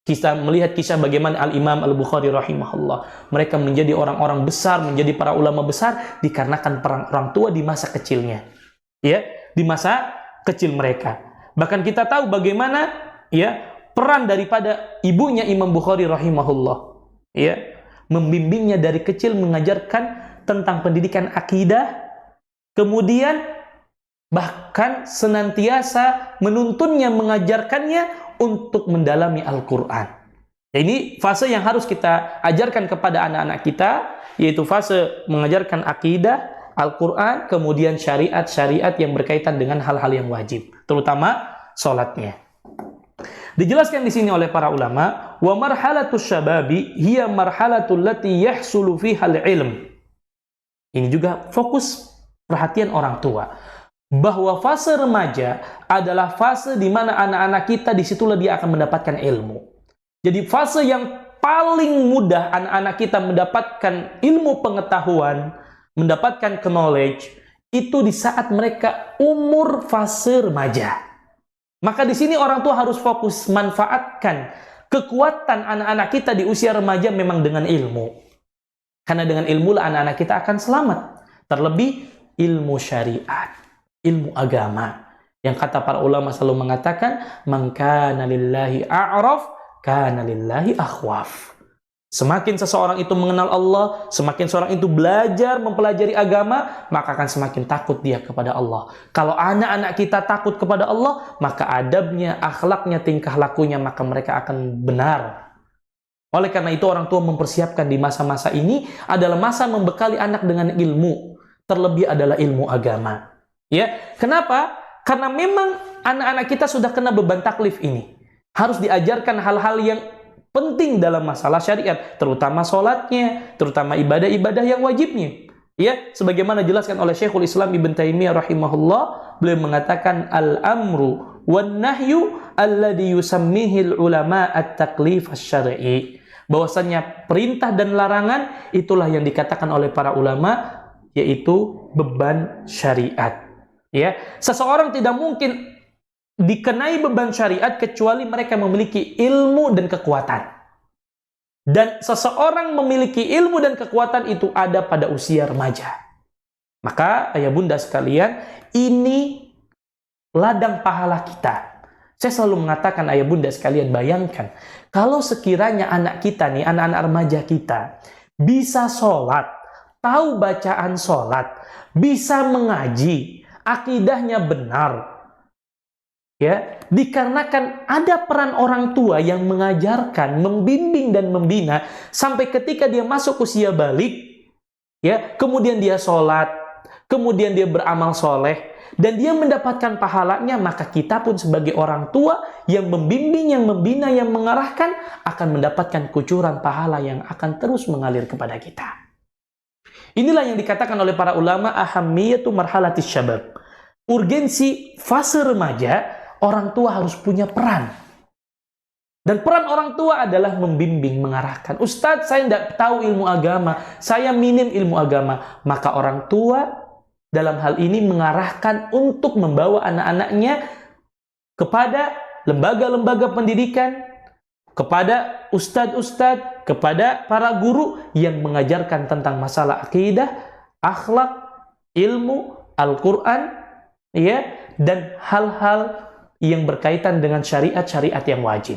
A: Kita melihat kisah bagaimana Al-Imam Al-Bukhari rahimahullah. Mereka menjadi orang-orang besar, menjadi para ulama besar dikarenakan peran orang tua di masa kecilnya. Ya, di masa kecil mereka. Bahkan kita tahu bagaimana ya peran daripada ibunya Imam Bukhari rahimahullah, ya, membimbingnya dari kecil, mengajarkan tentang pendidikan akidah, kemudian bahkan senantiasa menuntunnya, mengajarkannya untuk mendalami Al-Quran. Ini fase yang harus kita ajarkan kepada anak-anak kita, yaitu fase mengajarkan akidah, Al-Quran, kemudian syariat-syariat yang berkaitan dengan hal-hal yang wajib, terutama sholatnya. Dijelaskan di sini oleh para ulama, wa marhalatus syababi hiya marhalatul lati yahsulu fihal ilm. Ini juga fokus perhatian orang tua, bahwa fase remaja adalah fase di mana anak-anak kita disitulah dia akan mendapatkan ilmu. Jadi fase yang paling mudah anak-anak kita mendapatkan ilmu pengetahuan, mendapatkan knowledge, itu di saat mereka umur fase remaja. Maka di sini orang tua harus fokus manfaatkan kekuatan anak-anak kita di usia remaja memang dengan ilmu. Karena dengan ilmu lah anak-anak kita akan selamat. Terlebih ilmu syariat, ilmu agama. Yang kata para ulama selalu mengatakan, man kana lillahi a'raf, kana lillahi akhwaf. Semakin seseorang itu mengenal Allah, semakin seorang itu belajar mempelajari agama, maka akan semakin takut dia kepada Allah. Kalau anak-anak kita takut kepada Allah, maka adabnya, akhlaknya, tingkah lakunya, maka mereka akan benar. Oleh karena itu orang tua mempersiapkan di masa-masa ini adalah masa membekali anak dengan ilmu. Terlebih adalah ilmu agama. Ya, kenapa? Karena memang anak-anak kita sudah kena beban taklif ini. Harus diajarkan hal-hal yang penting dalam masalah syariat, terutama sholatnya, terutama ibadah-ibadah yang wajibnya. Ya, sebagaimana dijelaskan oleh Syekhul Islam Ibn Taimiyah rahimahullah, beliau mengatakan al-amru wan nahyu alladhi yusammihil ulama at-taklif asy-syar'i. Bahwasanya perintah dan larangan itulah yang dikatakan oleh para ulama yaitu beban syariat. Ya, seseorang tidak mungkin dikenai beban syariat kecuali mereka memiliki ilmu dan kekuatan. Dan seseorang memiliki ilmu dan kekuatan itu ada pada usia remaja. Maka ayah bunda sekalian, ini ladang pahala kita. Saya selalu mengatakan ayah bunda sekalian, bayangkan kalau sekiranya anak kita nih, anak-anak remaja kita bisa sholat, tahu bacaan sholat, bisa mengaji, akidahnya benar. Ya, dikarenakan ada peran orang tua yang mengajarkan, membimbing dan membina sampai ketika dia masuk usia balik, ya, kemudian dia sholat, kemudian dia beramal soleh dan dia mendapatkan pahalanya, maka kita pun sebagai orang tua yang membimbing, yang membina, yang mengarahkan akan mendapatkan kucuran pahala yang akan terus mengalir kepada kita. Inilah yang dikatakan oleh para ulama ahammiyatu marhalatis syabab. Urgensi fase remaja, orang tua harus punya peran. Dan peran orang tua adalah membimbing, mengarahkan. Ustadz, saya tidak tahu ilmu agama, saya minim ilmu agama. Maka orang tua dalam hal ini mengarahkan untuk membawa anak-anaknya kepada lembaga-lembaga pendidikan, kepada ustadz-ustadz, kepada para guru yang mengajarkan tentang masalah akidah, akhlak, ilmu, Al-Quran, ya, dan hal-hal yang berkaitan dengan syariat-syariat yang wajib.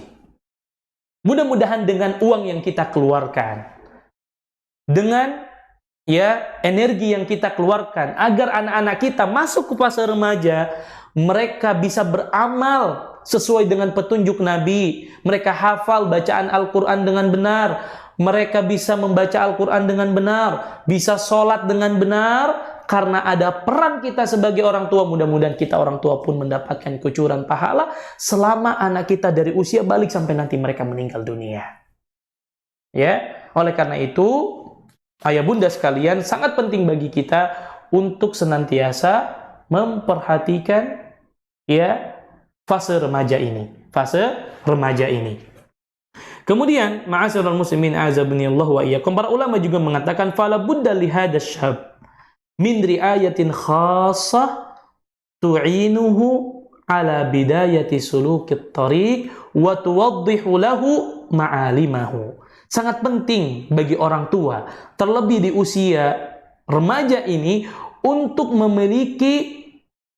A: Mudah-mudahan dengan uang yang kita keluarkan, dengan ya energi yang kita keluarkan agar anak-anak kita masuk ke fase remaja, mereka bisa beramal sesuai dengan petunjuk Nabi, mereka hafal bacaan Al-Quran dengan benar, mereka bisa membaca Al-Quran dengan benar, bisa sholat dengan benar. Karena ada peran kita sebagai orang tua, mudah-mudahan kita orang tua pun mendapatkan kucuran pahala selama anak kita dari usia balik sampai nanti mereka meninggal dunia. Ya, oleh karena itu, ayah bunda sekalian, sangat penting bagi kita untuk senantiasa memperhatikan ya fase remaja ini, Kemudian, ma'asyiral muslimin a'azzabanillahu wa iyyakum, para ulama juga mengatakan fala budda li hadzal syab min riayatin khassah tu'inuhu ala bidayati sulukit tariq wa tuwaddihu lahu ma'alimahu. Sangat penting bagi orang tua, terlebih di usia remaja ini, untuk memiliki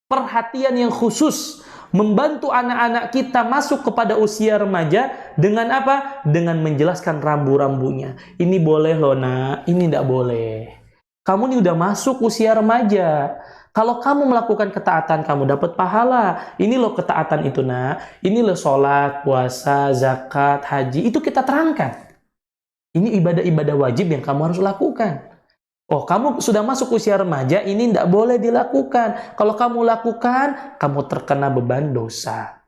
A: perhatian yang khusus, membantu anak-anak kita masuk kepada usia remaja dengan apa? Dengan menjelaskan rambu-rambunya. Ini boleh loh nak, ini tidak boleh. Kamu ini udah masuk usia remaja. Kalau kamu melakukan ketaatan, kamu dapat pahala. Ini loh ketaatan itu nak. Ini loh sholat, puasa, zakat, haji. Itu kita terangkan. Ini ibadah-ibadah wajib yang kamu harus lakukan. Oh, kamu sudah masuk usia remaja, ini tidak boleh dilakukan. Kalau kamu lakukan, kamu terkena beban dosa.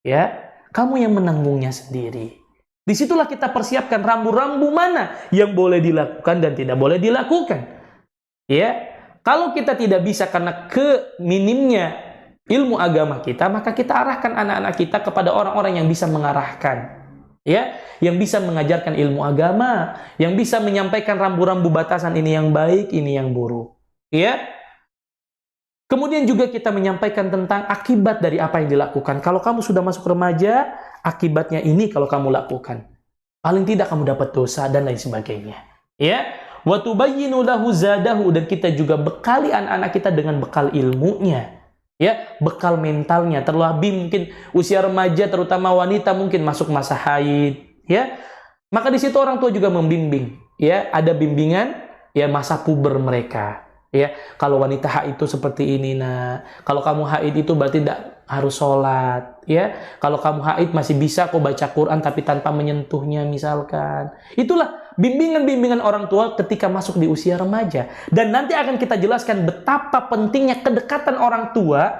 A: Ya, kamu yang menanggungnya sendiri. Disitulah kita persiapkan rambu-rambu mana yang boleh dilakukan dan tidak boleh dilakukan. Ya, kalau kita tidak bisa karena keminimnya ilmu agama kita, maka kita arahkan anak-anak kita kepada orang-orang yang bisa mengarahkan. Ya, yang bisa mengajarkan ilmu agama, yang bisa menyampaikan rambu-rambu batasan ini yang baik, ini yang buruk. Ya. Kemudian juga kita menyampaikan tentang akibat dari apa yang dilakukan. Kalau kamu sudah masuk remaja, akibatnya ini kalau kamu lakukan. Paling tidak kamu dapat dosa dan lain sebagainya. Ya. Wa tubayyinu lahu zadahu, dan kita juga bekali anak-anak kita dengan bekal ilmunya. Ya, bekal mentalnya. Terlebih mungkin usia remaja, terutama wanita mungkin masuk masa haid, ya. Maka di situ orang tua juga membimbing, ya, ada bimbingan ya masa puber mereka, ya. Kalau wanita haid itu seperti ini, nah. Kalau kamu haid itu berarti tidak harus sholat, ya. Kalau kamu haid masih bisa kok baca Quran tapi tanpa menyentuhnya misalkan. Itulah bimbingan-bimbingan orang tua ketika masuk di usia remaja. Dan nanti akan kita jelaskan betapa pentingnya kedekatan orang tua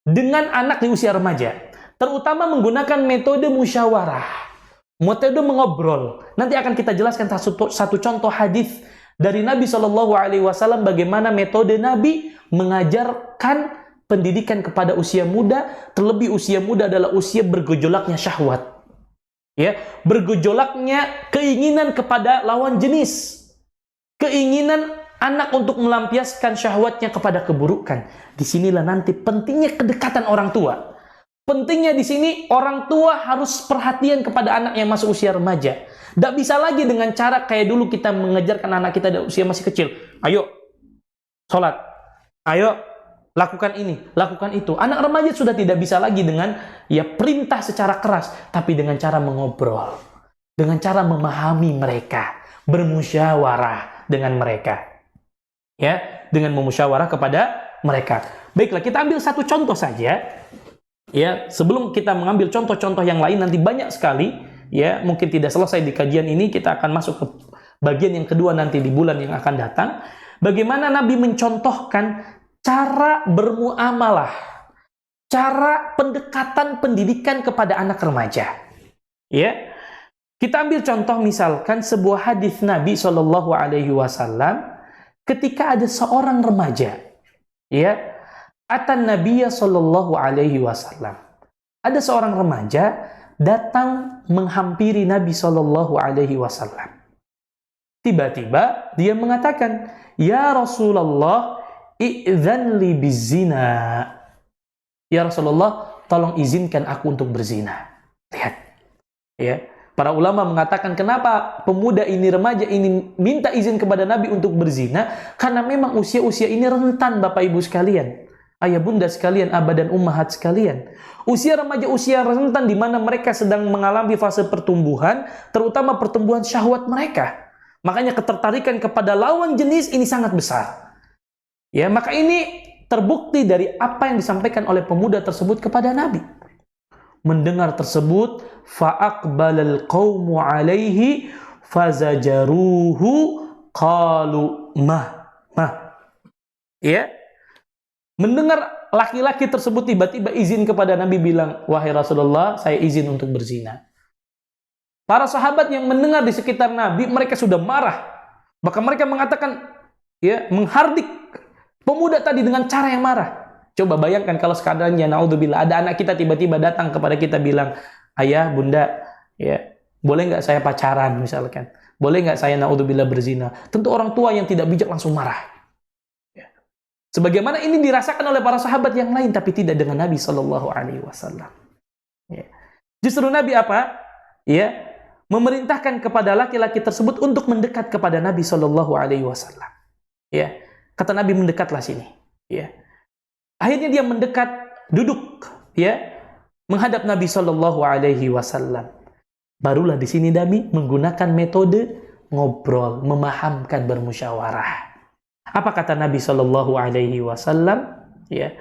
A: dengan anak di usia remaja. Terutama menggunakan metode musyawarah, metode mengobrol. Nanti akan kita jelaskan satu contoh hadis dari Nabi SAW bagaimana metode Nabi mengajarkan pendidikan kepada usia muda. Terlebih usia muda adalah usia bergejolaknya syahwat. Ya, bergejolaknya keinginan kepada lawan jenis, keinginan anak untuk melampiaskan syahwatnya kepada keburukan. Disinilah nanti pentingnya kedekatan orang tua. Pentingnya di sini orang tua harus perhatian kepada anak yang masuk usia remaja. Tidak bisa lagi dengan cara kayak dulu kita mengejarkan anak kita di usia masih kecil. Ayo, sholat. Ayo, lakukan ini, lakukan itu. Anak remaja sudah tidak bisa lagi dengan ya perintah secara keras, tapi dengan cara mengobrol, dengan cara memahami mereka, bermusyawarah dengan mereka. Ya, dengan memusyawarah kepada mereka. Baiklah, kita ambil satu contoh saja. Ya, sebelum kita mengambil contoh-contoh yang lain nanti banyak sekali, ya, mungkin tidak selesai di kajian ini, kita akan masuk ke bagian yang kedua nanti di bulan yang akan datang. Bagaimana Nabi mencontohkan cara bermuamalah, cara pendekatan pendidikan kepada anak remaja. Ya, kita ambil contoh misalkan sebuah hadis Nabi SAW ketika ada seorang remaja, ya, atan Nabiya SAW. Ada seorang remaja datang menghampiri Nabi SAW. Tiba-tiba dia mengatakan, ya Rasulullah, i'dzan li bizina. Ya Rasulullah, tolong izinkan aku untuk berzina. Lihat. Ya. Para ulama mengatakan kenapa pemuda ini, remaja ini minta izin kepada Nabi untuk berzina? Karena memang usia-usia ini rentan Bapak Ibu sekalian. Ayah bunda sekalian, abah dan ummahat sekalian. Usia remaja usia rentan di mana mereka sedang mengalami fase pertumbuhan, terutama pertumbuhan syahwat mereka. Makanya ketertarikan kepada lawan jenis ini sangat besar. Ya, maka ini terbukti dari apa yang disampaikan oleh pemuda tersebut kepada Nabi. Mendengar tersebut, fa'aqbalal qawmu alaihi fazajaruhu qalu mah. Ya. Mendengar laki-laki tersebut tiba-tiba izin kepada Nabi bilang, wahai Rasulullah, saya izin untuk berzina. Para sahabat yang mendengar di sekitar Nabi, mereka sudah marah. Maka mereka mengatakan, ya, menghardik pemuda tadi dengan cara yang marah. Coba bayangkan kalau sekadangnya naudzubillah ada anak kita tiba-tiba datang kepada kita bilang, ayah, bunda, ya, boleh nggak saya pacaran misalkan? Boleh nggak saya naudzubillah berzina? Tentu orang tua yang tidak bijak langsung marah. Ya. Sebagaimana ini dirasakan oleh para sahabat yang lain, tapi tidak dengan Nabi Shallallahu Alaihi Wasallam. Ya. Justru Nabi apa? Ya, memerintahkan kepada laki-laki tersebut untuk mendekat kepada Nabi Shallallahu Alaihi Wasallam. Ya, kata Nabi mendekatlah sini. Ya. Akhirnya dia mendekat, duduk, ya, menghadap Nabi Shallallahu Alaihi Wasallam. Barulah di sini Nabi menggunakan metode ngobrol, memahamkan, bermusyawarah. Apa kata Nabi Shallallahu Alaihi Wasallam? Ya,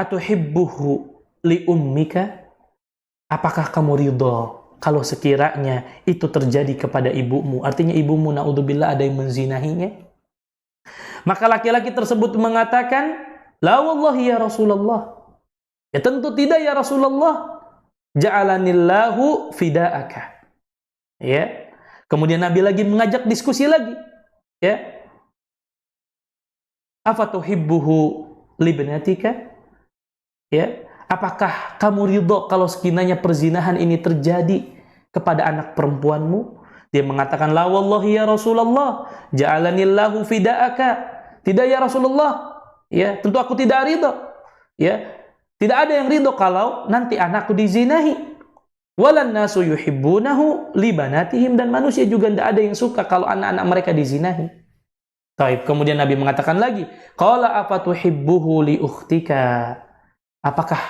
A: atuhibbuhu li ummika? Apakah kamu ridho kalau sekiranya itu terjadi kepada ibumu? Artinya ibumu naudzubillah ada yang menzinahinya. Maka laki-laki tersebut mengatakan, la wallahi ya Rasulullah. Ya tentu tidak ya Rasulullah. Ja'alanillahu fida'aka. Ya. Kemudian Nabi lagi mengajak diskusi lagi. Ya. Afatuhibbuhu libnatika? Ya. Apakah kamu ridho kalau sekiranya perzinahan ini terjadi kepada anak perempuanmu? Dia mengatakan, la wallahi ya Rasulullah, ja'alanillahu fida'aka. Tidak ya Rasulullah. Ya, tentu aku tidak ridho. Ya, tidak ada yang ridho kalau nanti anakku dizinahi. Walan nasu yuhibbunahu li banatihim, dan manusia juga tidak ada yang suka kalau anak-anak mereka dizinahi. Taib. Kemudian Nabi mengatakan lagi, qala afatuhibbuhu li ukhtika? Apakah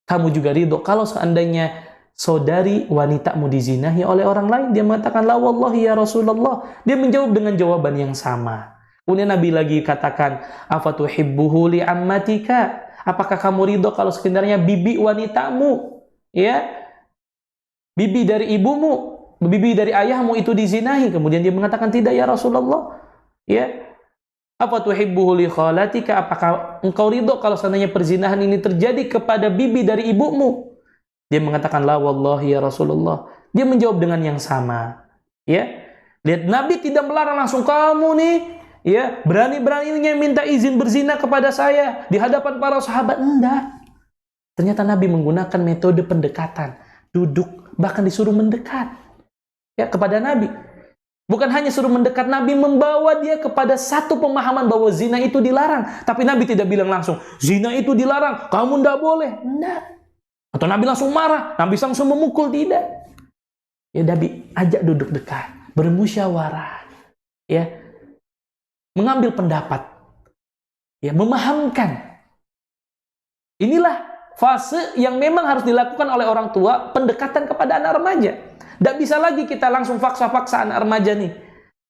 A: kamu juga ridho kalau seandainya saudari wanitamu dizinahi oleh orang lain? Dia mengatakan, la wallahi ya Rasulullah. Dia menjawab dengan jawaban yang sama. Kemudian Nabi lagi katakan, afatuhibbuhu li ammatika? Apakah kamu ridho kalau sebenarnya bibi wanitamu, ya, bibi dari ibumu, bibi dari ayahmu itu dizinahi? Kemudian dia mengatakan, tidak ya Rasulullah. Ya, afatuhibbuhu li khalatika? Apakah engkau ridho kalau seandainya perzinahan ini terjadi kepada bibi dari ibumu? Dia mengatakan, la wallahi ya Rasulullah. Dia menjawab dengan yang sama. Ya, lihat, Nabi tidak melarang langsung, kamu nih, ya, berani-beraninya minta izin berzina kepada saya di hadapan para sahabat. Enggak. Ternyata Nabi menggunakan metode pendekatan, duduk, bahkan disuruh mendekat, ya, kepada Nabi. Bukan hanya suruh mendekat, Nabi membawa dia kepada satu pemahaman bahwa zina itu dilarang. Tapi Nabi tidak bilang langsung, zina itu dilarang, kamu tidak boleh. Enggak. Atau Nabi langsung marah, Nabi langsung memukul, tidak. Ya, Nabi ajak duduk dekat, bermusyawarah, ya, mengambil pendapat, ya, memahamkan. Inilah fase yang memang harus dilakukan oleh orang tua, pendekatan kepada anak remaja. Tidak bisa lagi kita langsung faksa-faksa anak remaja nih.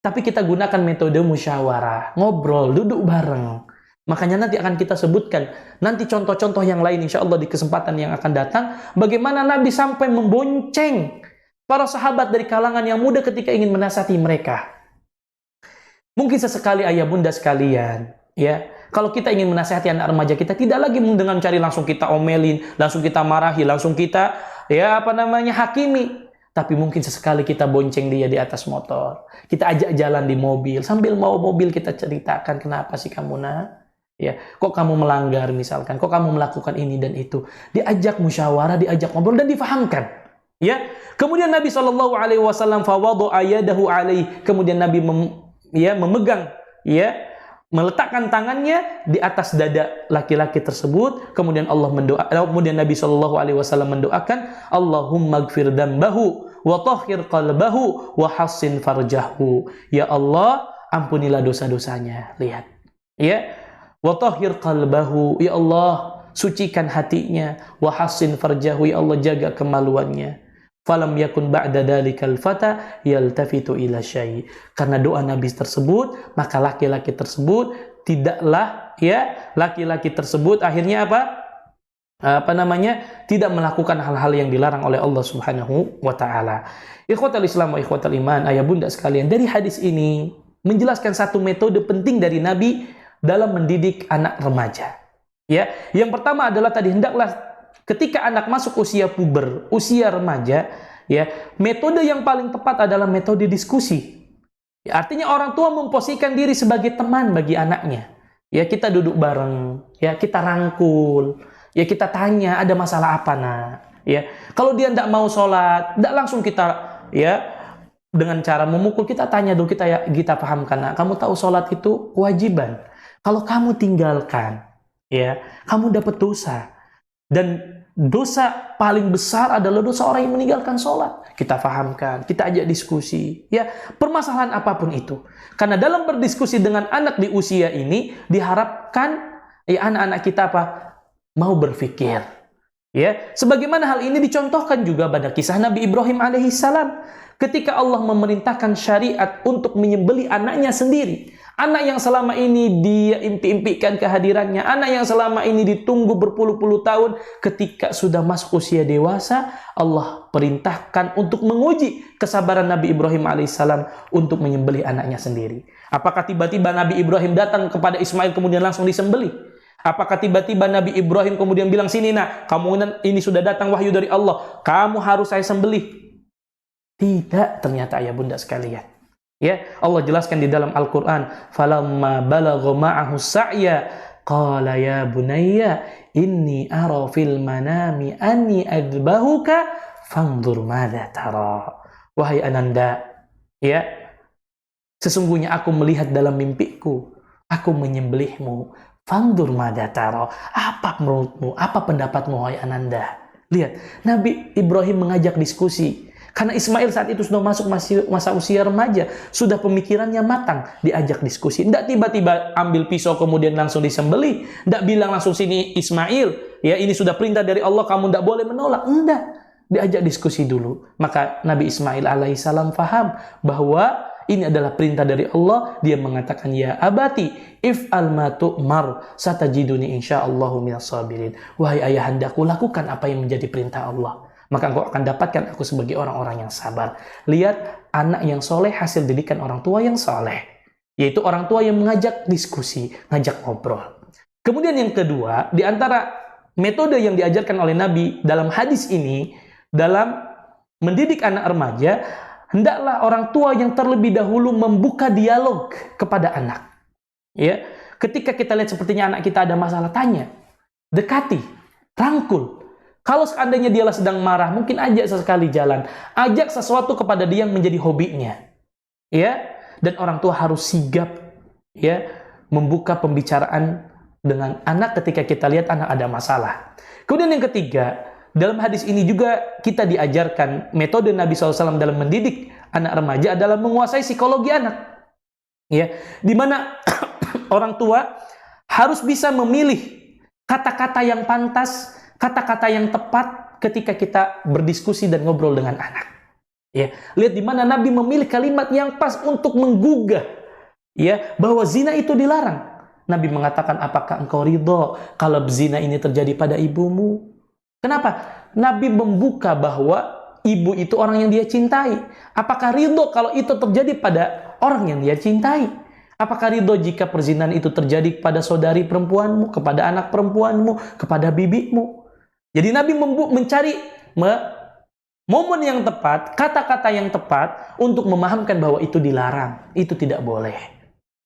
A: Tapi kita gunakan metode musyawarah, ngobrol, duduk bareng. Makanya nanti akan kita sebutkan nanti contoh-contoh yang lain insya Allah di kesempatan yang akan datang. Bagaimana Nabi sampai membonceng para sahabat dari kalangan yang muda ketika ingin menasihati mereka. Mungkin sesekali ayah bunda sekalian, ya, kalau kita ingin menasihati anak remaja kita, tidak lagi dengan cari langsung kita omelin, langsung kita marahi, langsung kita, ya, hakimi. Tapi mungkin sesekali kita bonceng dia di atas motor. Kita ajak jalan di mobil. Sambil mau mobil kita ceritakan, kenapa sih kamu nak? Ya, kok kamu melanggar misalkan? Kok kamu melakukan ini dan itu? Diajak musyawarah, diajak ngobrol dan difahamkan. Ya. Kemudian Nabi SAW fawadu ayadahu alaih. Kemudian Nabi memegang, ya, meletakkan tangannya di atas dada laki-laki tersebut. Kemudian kemudian Nabi SAW mendoakan, Allahumma gfir dambahu wa tahhir qalbahu wa hassin farjahu. Ya Allah, ampunilah dosa-dosanya. Lihat, ya, wa tahhir qalbahu, ya Allah, sucikan hatinya, wa hassin farjahu, ya Allah, jaga kemaluannya. Falam yakun ba'da dalikal fata yaltafitu ila syai. Karena doa Nabi tersebut, maka laki-laki tersebut tidaklah, ya, laki-laki tersebut akhirnya tidak melakukan hal-hal yang dilarang oleh Allah Subhanahu wa taala. Ikhwatal Islam wa ikhwatal iman, ayah bunda sekalian, dari hadis ini menjelaskan satu metode penting dari Nabi dalam mendidik anak remaja. Ya, yang pertama adalah tadi, hendaklah ketika anak masuk usia puber, usia remaja, ya, metode yang paling tepat adalah metode diskusi. Ya, artinya orang tua memposisikan diri sebagai teman bagi anaknya. Ya, kita duduk bareng, ya, kita rangkul, ya, kita tanya, ada masalah apa nak? Ya, kalau dia tidak mau sholat, tidak langsung kita ya dengan cara memukul, kita tanya dulu, kita pahamkan. Nah, kamu tahu sholat itu kewajiban. Kalau kamu tinggalkan, ya, kamu dapat dosa. Dan dosa paling besar adalah dosa orang yang meninggalkan sholat. Kita fahamkan, kita ajak diskusi, ya, permasalahan apapun itu. Karena dalam berdiskusi dengan anak di usia ini diharapkan ya anak-anak kita mau berpikir. Ya, sebagaimana hal ini dicontohkan juga pada kisah Nabi Ibrahim alaihissalam ketika Allah memerintahkan syariat untuk menyembelih anaknya sendiri. Anak yang selama ini dia impi-impikan kehadirannya, anak yang selama ini ditunggu berpuluh-puluh tahun, ketika sudah masuk usia dewasa, Allah perintahkan untuk menguji kesabaran Nabi Ibrahim alaihissalam untuk menyembelih anaknya sendiri. Apakah tiba-tiba Nabi Ibrahim datang kepada Ismail kemudian langsung disembelih? Apakah tiba-tiba Nabi Ibrahim kemudian bilang, sini nak, kamu ini sudah datang wahyu dari Allah, kamu harus saya sembelih? Tidak, ternyata ayah bunda sekalian. Ya, Allah jelaskan di dalam Al-Quran, falamma balagha ma'ahu sa'ya qala ya bunayya inni ara fil manami anni adbahuka fanzur madza tara. Wahai ananda, ya, sesungguhnya aku melihat dalam mimpiku, aku menyembelihmu. Fanzur madza tara. Apa menurutmu? Apa pendapatmu, wahai ananda? Lihat, Nabi Ibrahim mengajak diskusi. Karena Ismail saat itu sudah masuk masa usia remaja, sudah pemikirannya matang, diajak diskusi. Tidak tiba-tiba ambil pisau kemudian langsung disembelih. Tidak bilang langsung, sini Ismail, ya ini sudah perintah dari Allah, kamu tidak boleh menolak. Tidak, diajak diskusi dulu. Maka Nabi Ismail alaihissalam faham bahwa ini adalah perintah dari Allah. Dia mengatakan, ya abati, if'al ma tu'mar, satajiduni insyaallahu minas sabirin. Wahai ayahandaku, lakukan apa yang menjadi perintah Allah, maka engkau akan dapatkan aku sebagai orang-orang yang sabar. Lihat, anak yang soleh hasil didikan orang tua yang soleh, yaitu orang tua yang mengajak diskusi, ngajak ngobrol. Kemudian yang kedua, di antara metode yang diajarkan oleh Nabi dalam hadis ini, dalam mendidik anak remaja, hendaklah orang tua yang terlebih dahulu membuka dialog kepada anak. Ya, ketika kita lihat sepertinya anak kita ada masalah, tanya, dekati, rangkul. Kalau seandainya dialah sedang marah, mungkin ajak sesekali jalan, ajak sesuatu kepada dia yang menjadi hobinya. Ya, dan orang tua harus sigap, ya, membuka pembicaraan dengan anak ketika kita lihat anak ada masalah. Kemudian yang ketiga, dalam hadis ini juga kita diajarkan metode Nabi SAW dalam mendidik anak remaja adalah menguasai psikologi anak. Ya, di mana orang tua harus bisa memilih kata-kata yang pantas, kata-kata yang tepat ketika kita berdiskusi dan ngobrol dengan anak. Ya, lihat di mana Nabi memilih kalimat yang pas untuk menggugah, ya, bahwa zina itu dilarang. Nabi mengatakan, apakah engkau ridho kalau zina ini terjadi pada ibumu? Kenapa? Nabi membuka bahwa ibu itu orang yang dia cintai. Apakah ridho kalau itu terjadi pada orang yang dia cintai? Apakah ridho jika perzinahan itu terjadi kepada saudari perempuanmu, kepada anak perempuanmu, kepada bibimu? Jadi Nabi mencari momen yang tepat, kata-kata yang tepat untuk memahamkan bahwa itu dilarang, itu tidak boleh.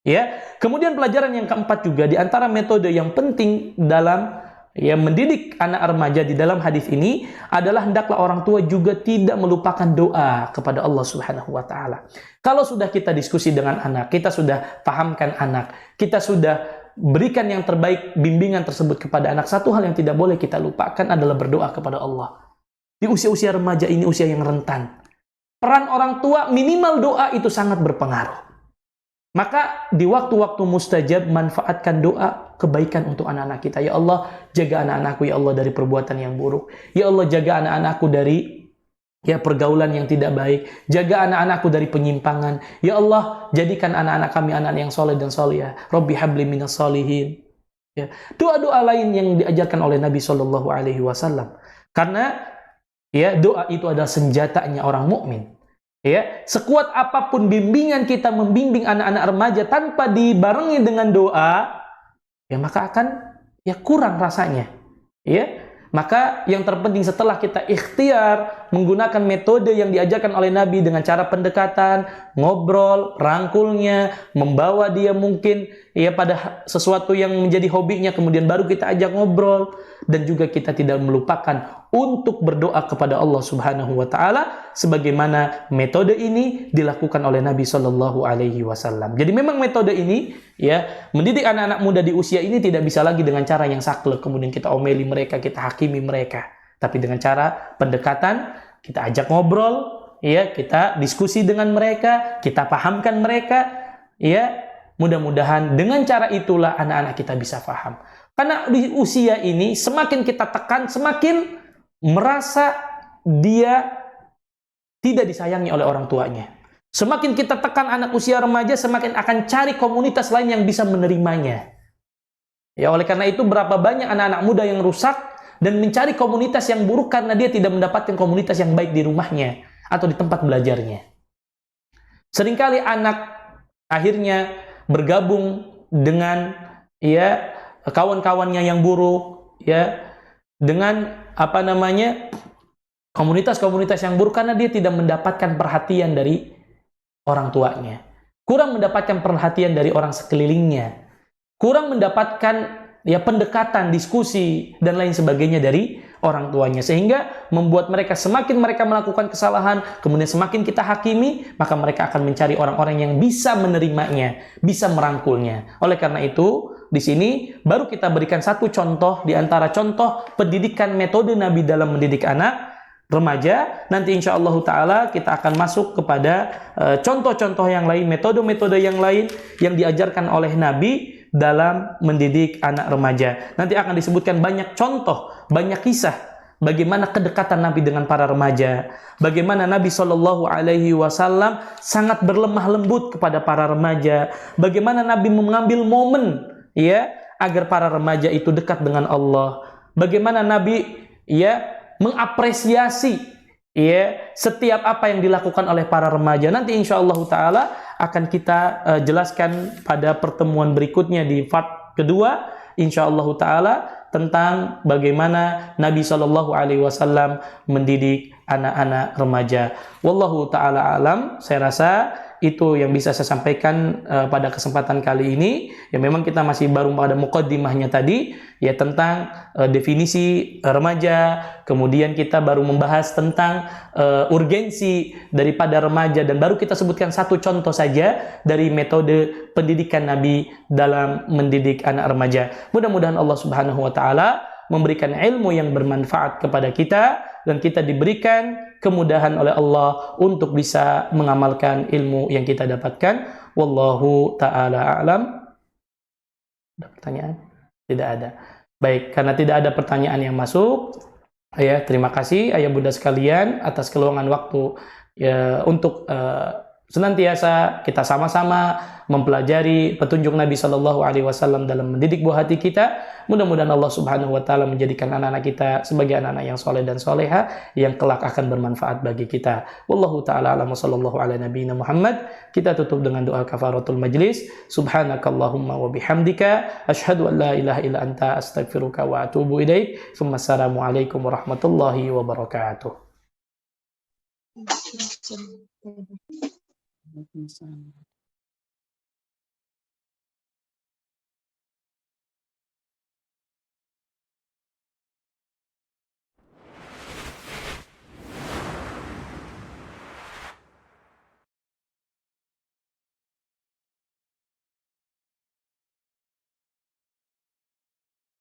A: Ya. Kemudian pelajaran yang keempat juga di antara metode yang penting dalam mendidik anak remaja di dalam hadis ini adalah hendaklah orang tua juga tidak melupakan doa kepada Allah Subhanahu wa taala. Kalau sudah kita diskusi dengan anak, kita sudah pahamkan anak, kita sudah berikan yang terbaik bimbingan tersebut kepada anak, satu hal yang tidak boleh kita lupakan adalah berdoa kepada Allah. Di usia-usia remaja ini usia yang rentan. Peran orang tua minimal doa itu sangat berpengaruh. Maka di waktu-waktu mustajab manfaatkan doa kebaikan untuk anak-anak kita. Ya Allah, jaga anak-anakku ya Allah dari perbuatan yang buruk. Ya Allah, jaga anak-anakku dari pergaulan yang tidak baik. Jaga anak-anakku dari penyimpangan. Ya Allah, jadikan anak-anak kami anak yang soleh dan solehah. Rabbi habli minas solihin. Ya. Doa-doa lain yang diajarkan oleh Nabi SAW. Karena doa itu adalah senjatanya orang mukmin. Ya, sekuat apapun bimbingan kita membimbing anak-anak remaja tanpa dibarengi dengan doa, maka akan kurang rasanya. Ya, maka yang terpenting setelah kita ikhtiar menggunakan metode yang diajarkan oleh Nabi dengan cara pendekatan, ngobrol, rangkulnya, membawa dia mungkin ya pada sesuatu yang menjadi hobinya, kemudian baru kita ajak ngobrol. Dan juga kita tidak melupakan untuk berdoa kepada Allah Subhanahu wa taala sebagaimana metode ini dilakukan oleh Nabi Shallallahu alaihi wasallam. Jadi memang metode ini ya mendidik anak-anak muda di usia ini tidak bisa lagi dengan cara yang saklek, kemudian kita omeli mereka, kita hakimi mereka, tapi dengan cara pendekatan, kita ajak ngobrol, ya, kita diskusi dengan mereka, kita pahamkan mereka, ya. Mudah-mudahan dengan cara itulah anak-anak kita bisa paham. Karena di usia ini semakin kita tekan, semakin merasa dia tidak disayangi oleh orang tuanya. Semakin kita tekan anak usia remaja, semakin akan cari komunitas lain yang bisa menerimanya. Ya, oleh karena itu berapa banyak anak-anak muda yang rusak dan mencari komunitas yang buruk karena dia tidak mendapatkan komunitas yang baik di rumahnya atau di tempat belajarnya. Seringkali anak akhirnya bergabung dengan ya kawan-kawannya yang buruk, ya, dengan komunitas-komunitas yang buruk karena dia tidak mendapatkan perhatian dari orang tuanya, kurang mendapatkan perhatian dari orang sekelilingnya, kurang mendapatkan ya pendekatan, diskusi dan lain sebagainya dari orang tuanya, sehingga membuat mereka semakin mereka melakukan kesalahan, kemudian semakin kita hakimi, maka mereka akan mencari orang-orang yang bisa menerimanya, bisa merangkulnya. Oleh karena itu, di sini baru kita berikan satu contoh di antara contoh pendidikan metode Nabi dalam mendidik anak remaja. Nanti insya Allah Ta'ala kita akan masuk kepada contoh-contoh yang lain, metode-metode yang lain yang diajarkan oleh Nabi dalam mendidik anak remaja. Nanti akan disebutkan banyak contoh, banyak kisah bagaimana kedekatan Nabi dengan para remaja, bagaimana Nabi Shallallahu alaihi wasallam sangat berlemah lembut kepada para remaja, bagaimana Nabi mengambil momen ya agar para remaja itu dekat dengan Allah, bagaimana Nabi ya mengapresiasi ya setiap apa yang dilakukan oleh para remaja. Nanti insya Allah Ta'ala akan kita jelaskan pada pertemuan berikutnya di part kedua insya Allah Ta'ala tentang bagaimana Nabi Shallallahu alaihi wasallam mendidik anak-anak remaja. Wallahu Ta'ala alam. Saya rasa itu yang bisa saya sampaikan pada kesempatan kali ini. Ya memang kita masih baru pada muqaddimahnya tadi ya tentang definisi remaja, kemudian kita baru membahas tentang urgensi daripada remaja dan baru kita sebutkan satu contoh saja dari metode pendidikan Nabi dalam mendidik anak remaja. Mudah-mudahan Allah Subhanahu wa taala memberikan ilmu yang bermanfaat kepada kita dan kita diberikan kemudahan oleh Allah untuk bisa mengamalkan ilmu yang kita dapatkan. Wallahu ta'ala a'lam. Ada pertanyaan? Tidak ada. Baik, karena tidak ada pertanyaan yang masuk, ya terima kasih ayah bunda sekalian atas keluangan waktu ya untuk senantiasa kita sama-sama mempelajari petunjuk Nabi Shallallahu alaihi wasallam dalam mendidik buah hati kita. Mudah-mudahan Allah Subhanahu wa taala menjadikan anak-anak kita sebagai anak-anak yang soleh dan soleha yang kelak akan bermanfaat bagi kita. Wallahu taala a'lam. Sallallahu ala nabiyina Muhammad. Kita tutup dengan doa kafaratul majlis. Subhanakallahumma wa bihamdika asyhadu an la ilaha illa anta astaghfiruka wa atubu ilaik. Assalamu alaikum warahmatullahi wabarakatuh.
B: Waalaikumsalam.